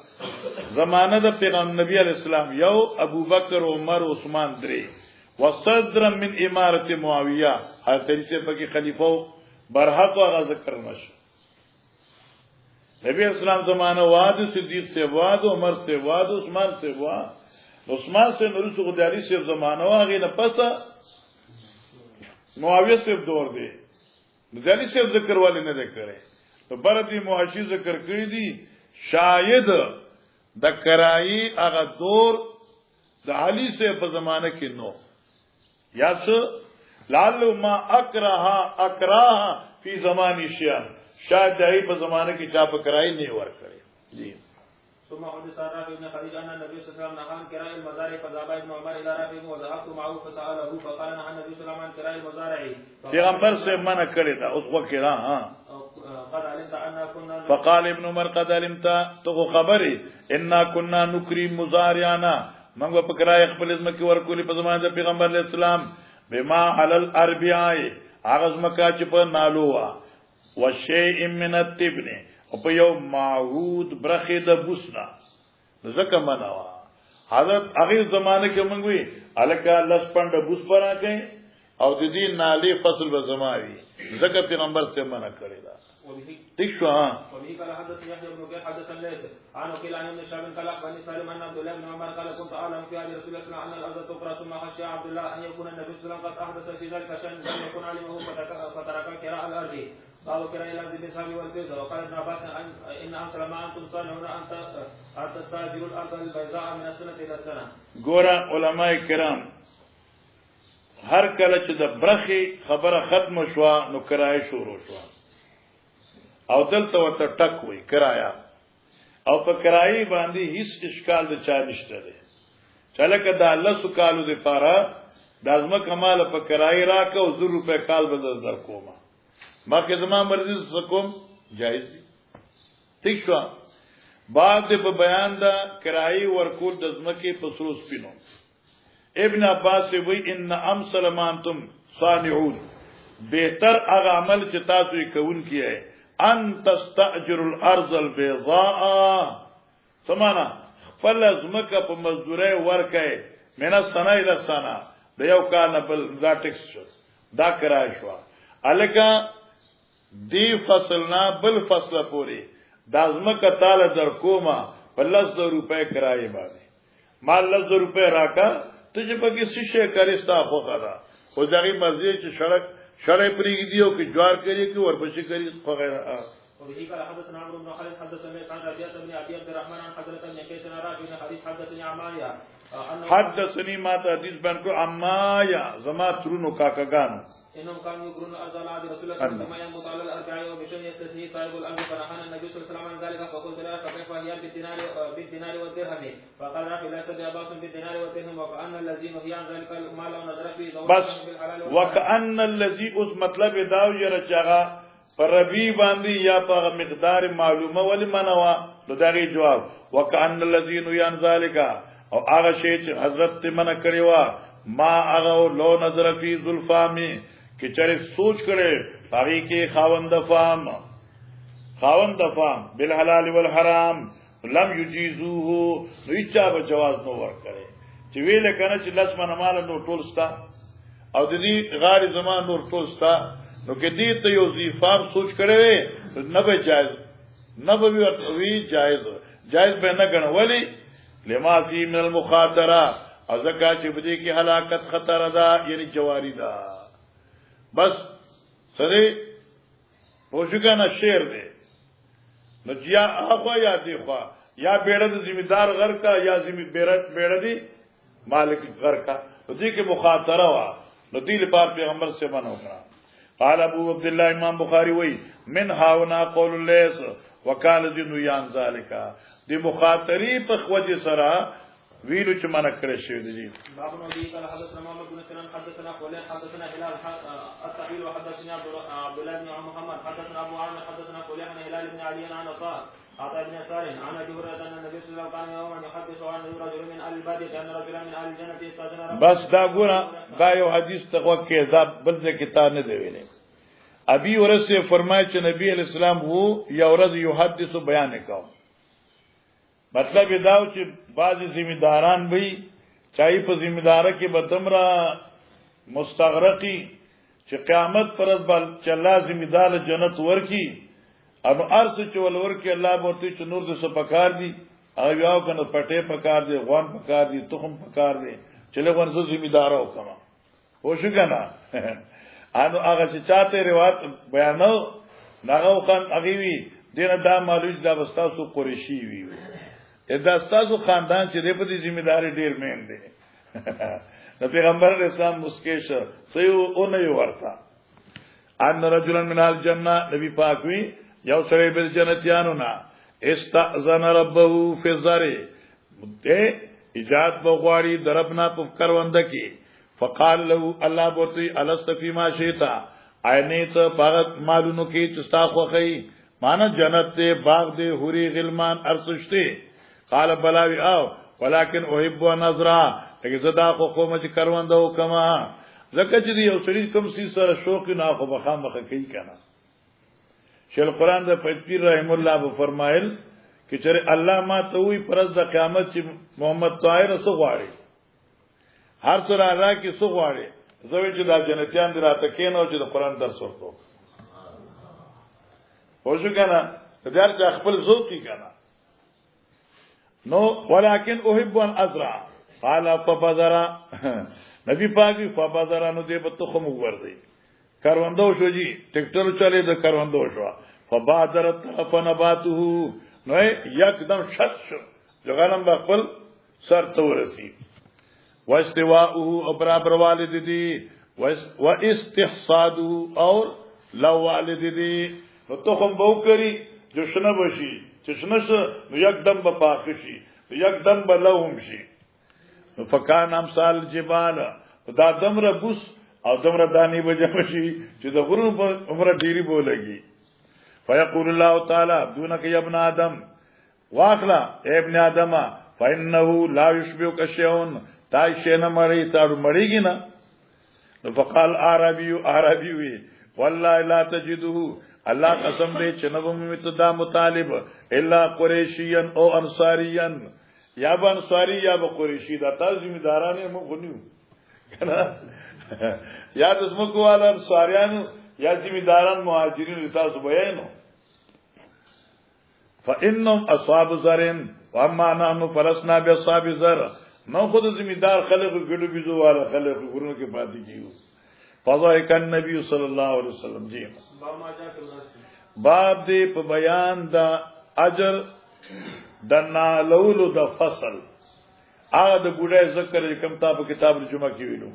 زمانه د پیغمبر نبی علی السلام یو ابو بکر عمر عثمان درې وصدر من امارت معاویہ حضرت علی سے پکی خلیفہ برحق و ذکر نشو نبی اسلام زمانہ واد صدیق سے واد عمر سے واد عثمان سے واد عثمان سے نورس غداری سے زمانہ واغی نہ پسا معاویہ سے دور دے غداری سے ذکر والے نہ کرے تو بردی معاشی ذکر کړی دی شاید د کرائی هغه دور د علی سے په زمانہ کې نو یاس لعل ما اکراها فی زمان شیعہ شاید دای په زمانه کې چا په کرای نه ور کړی جی ثم حدث عن رافع بن خديج ان النبي صلى الله عليه وسلم نهى عن كراء المزارع فذهب ابن عمر الى رافع وذهبت معه فساله فقال نهى النبي صلى الله عليه وسلم عن كراء المزارع. پیغمبر سے منع کړی دا اوس وکړه قد علمت ان كنا فقال ابن عمر قد علمت تو خبري ان كنا نكري مزارعنا موږ په کرای خپل ځمکه ورکولې په زمانه د پیغمبر علیه السلام بما على الاربعاء هغه ځمکه چې په نالو وا وشيء من التبن او په یو معهود برخه د بوسنا ځکه منوا حضرت هغه زمانه کې موږ وی الکا لس پند بوس پرا کوي او د دې نالي فصل به زماوي ځکه پیغمبر سے منع کړی دا تشوا وبه قال حدث يحيى بن بكير حدث ليس عن وكيل عن ابن شهاب قال اخبرني سالم ان عبد الله بن عمر قال كنت اعلم في هذه رسول الله صلى الله عليه وسلم ان الارض تقرا ثم خشي عبد الله ان يكون النبي صلى الله عليه وسلم قد احدث في ذلك شيئا لم يكن علمه فترك كراء الارض قالوا كراء الارض بالسهل والبيضاء وقال ابن عباس ان امثل ما انتم صانعون ان تستاجروا الارض البيضاء من السنه الى السنه. ګوره علماء کرام هر کله چې د برخي خبره ختم شو نو کرای شروع شو او دلته ورته ټک وای کرایا او په کرای باندې هیڅ اشکال د چا نشته دی چلکه د الله سو کالو دی پاره د ازمه کمال په کرای راکو 100 روپے کال به در کومه ما کې زما مرضی سکم جایز دی ٹھیک شو بعد په بیان دا کرای ورکول د ازمه کې په سروس پینو ابن عباس وی ان امثل ما انتم صانعون بهتر هغه عمل چې تاسو یې کوون کیه ان تستاجر الارض البيضاء سمانا خپل ازمکه په مزدوري ورکه من السنه الى السنه د یو کال بل دا ټیکس شو دا کرای شو الکه دی فصلنا بل فصل پوری د ازمکه تعالی در کومه په 100 روپے کرای باندې مال 100 روپے راکا ته چې پکې شیشه کریستا خو خدا خو ځای مرزي چې شړې پرې دیو کې جوار کوي کې ورپسې کوي خو غیر وبه قال حدثنا عمرو بن خالد حدثنا عن ربيعه بن ابي عبد الرحمن عن حضرت ابن كيسان راوي بن حديث حدثني عمايا حدثني ما حدیث بن کو عمايا زما ترونو کاکاګان انهم كانوا يقرون الارض على رسول الله صلى الله عليه وسلم ينبت على الاربعاء وبشيء يستثني صاحب الارض فنهانا النبي صلى الله عليه وسلم عن ذلك فقلت له فكيف هي بالدينار والدرهم فقال رافع ليس بأباس بالدينار والدرهم وكأن الذي نهي عن ذلك المال او نظر فيه بس وكأن الذي اس مطلب داو يرچغا پربي باندې یا په مقدار معلومه ول منوا نو دغه جواب وكأن الذي نهي عن ذلك او هغه شی چې حضرت منع کړی وا ما هغه لو نظر فی ذلفامی کہ چرے سوچ کرے باقی کے خاوند فام بالحلال والحرام لم یجیزوه نو اچا به جواز نو ور کرے چې ویل کنه چې لاس من مال نو ټولستا او د دې غار زمان نور ټولستا نو کې دې ته یو زیفام سوچ کړي نه به جایز نه به وی جایز به نه غن ولی لما فی من المخاطره او زکات چې بده کې هلاکت خطر ده یعنی جواری ده بس سره پوشکانه شعر دی نو جیا اخوا یا دی خوا یا بیڑا دی ذمہ غر کا یا بیڑا دی مالک غر کا نو دی که مخاطره وا نو دی لپار پیغمبر سے منو کرا قال ابو عبداللہ امام بخاری وی من هاونا قول اللیس وکال دینو یان ذالکا دی مخاطری پخ وجه سرا ویلو چې مانا کړی شوی دی باب نبی قال حدثنا محمد بن سنان حدثنا خولان حدثنا هلال الطويل وحدثنا عبد الله بن محمد حدثنا ابو عامر حدثنا خولان عن هلال بن علي عن عطاء بن يسار عن ابي هريره ان النبي صلى الله عليه وسلم كان يوما يحدث عن رجل من اهل الباديه ان رجلا من اهل الجنه استاذن بس دا ګورا دا یو حدیث ته کې ځاب بل ځکه کتاب نه دی ویلې ابي هريره سے فرمایي چې نبی علیہ السلام وو یا ورځ یحدث بیان وکاو مطلب دا چې بعضی ذمہداران وي چای په ذمہدار کې بدمرا مستغرقي چې قیامت پر ورځ چې الله ذمہدار جنت ورکی اب ارس چې ولور کې الله ورته چې نور د سپکار دي او یو کنه پټه پکار دي غوان پکار دي تخم پکار دي چې له ورته ذمہدار او کما هو شو کنه انو هغه چې چاته روایت بیانو ناغو خان هغه وی دینه دا معلوم دا واستاسو قریشی وی دا ستاسو خاندان چې د په ذمہداري ډیر مین دي د پیغمبر اسلام مسکیش سيو اون یو ورتا ان رجلا من الجنه نبی پاک وی یو سره بل جنتیانو نا استأذن ربه فی الزرع ایجاد بغواړي دربنا په کرونده کې فقال له الله بوتي الست فيما شئت عینیت باغ مالونو کې چستا خوخی مانا جنت ته باغ دے حوری غلمان ارسشته قال بلاوی او ولكن احب نظرا لکه زدا خو مچ کروندو کما زکه چې یو سړي کوم سي سره شوق نه خو بخامخه کوي کنه شیخ القران د پیر رحم الله به فرمایل چې چېر الله ما ته وی پرز د قیامت چې محمد طاهر سو غواړي هر سره را کې سو غواړي زوی چې د جنتیان دراته کینو چې د قران درس ورکو وشو کنه دار چې خپل ذوق کی کنه نو ولكن احب ان ازرع قال فبذر نبی پاک فبذر نو دې په تخم وردی کاروندو شو جی ټریکټر چلے د کاروندو شو فبادرت فنباته نو یکدم شت شو جګانم خپل سر ته ورسی واستواءه او برابر والد دي واستحصاده اور لو والد دي نو تخم بو کری جو شنه بشي چې شنه نو یکدم به پاخشي یکدم به لوم شي نو فکان امثال جبال دا دمره بوس او دمره دانی بجم شي چې د غرونو په عمره ډيري بولږي فیقول الله تعالی دونک یا ابن آدم واخلا ابن آدم فانه لا يشبهك شيء تای شي نه مړی تاړو مړیږي نه نو فقال عربي وی والله لا تجده الله قسم دې چې نو متدا مطالب الا قریشیان او انصاریان یا به انصاری یا به قریشی دا تاسو ذمہدارانه مو غنیو کنه یا د اسمو کوال انصاریان یا ذمہداران مهاجرین تاسو بیانو فانهم اصحاب زرن واما نحن فلسنا باصحاب زر نو خود ذمہدار خلق ګډو بيزو والا خلق ورونو کې پاتې کیو فضائق النبي صلی الله علیه وسلم جی باب دې په بیان دا اجر د نالولو د فصل هغه د ګډه ذکر کوم تاسو کتاب الجمعه کې ویلو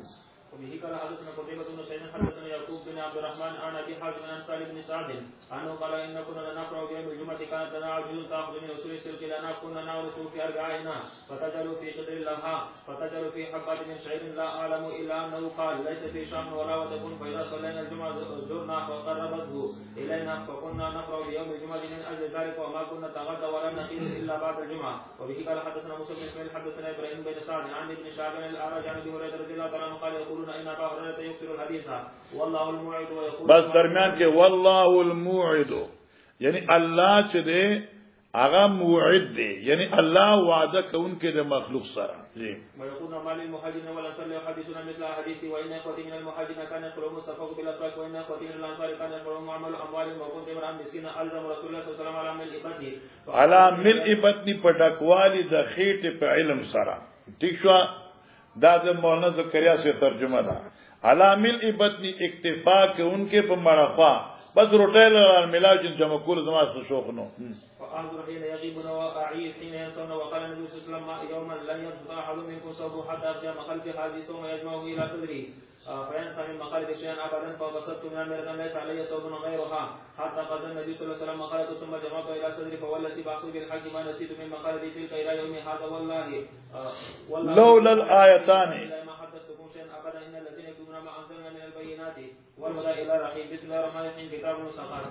وبه قال حدثنا قتيبة بن سعيد حدثنا يعقوب بن عبد الرحمن عن ابي حازم عن سالم بن سعد انه قال ان كنا نقرا يوم الجمعه كانت لنا عجوز تاخذ من اصول السلك لنا كنا نعرف في ارجائنا فتجعل في قدر لها فتجعل في حبات من شعير لا اعلم الا انه قال ليس في شام ولا وتكون فاذا صلينا الجمعه زرنا فقربته الينا فكنا نقرا بيوم الجمعه من اجل ذلك وما كنا نتغدى ولا نقيل الا بعد الجمعه وبه قال حدثنا موسى بن اسماعيل حدثنا ابراهيم بن سعد عن ابن شهاب الاعرج عن ابي هريره رضي الله عنه قال يقولون ان ابا هريره يكثر الحديث والله الموعد ويقول بس درمیان کې والله الموعد یعنی الله چې دې هغه موعد دی یعنی الله وعده کوونکی د مخلوق سره جی ويقول مال المهاجرين والانصار يحدثون مثل حديث وان اخوتي من المهاجرين كان يقولون مصطفق بالاسواق وان اخوتي من الانصار كان يقولون معمل اموال وكنت امرا مسكينا الزم رسول الله صلى الله عليه وسلم على ملء بطني على ملء بطني پټکوالی د خېټه په علم سره ٹھیک شو دا د مولانا زکریا سے ترجمه ده علامل ابتنی اکتفا کے ان کے پر مرفا بس روٹیل ملا جن جمع کول زما شوق نو فانظر حين يغيبون واعيد حين ينسون وقال النبي صلى الله عليه وسلم يوما لن يبقى احد منكم صوبه حتى ارجع مخلف هذه ثم يجمعه الى صدري فينسى من مخالف شيئا ابدا فبسطت من امريكا ليس علي صوب غيرها حتى قضى النبي صلى الله عليه وسلم مخالف ثم جمعته الى صدري فوالذي بعثه بالحق ما نسيت من مخالف تلك الى يوم هذا والله لولا الايتان ما حدثتكم شيئا ابدا ان الذين يكتبون ما انزلنا من البينات والهدى الى رحيم بسم الله الرحمن الرحيم كتاب مسخر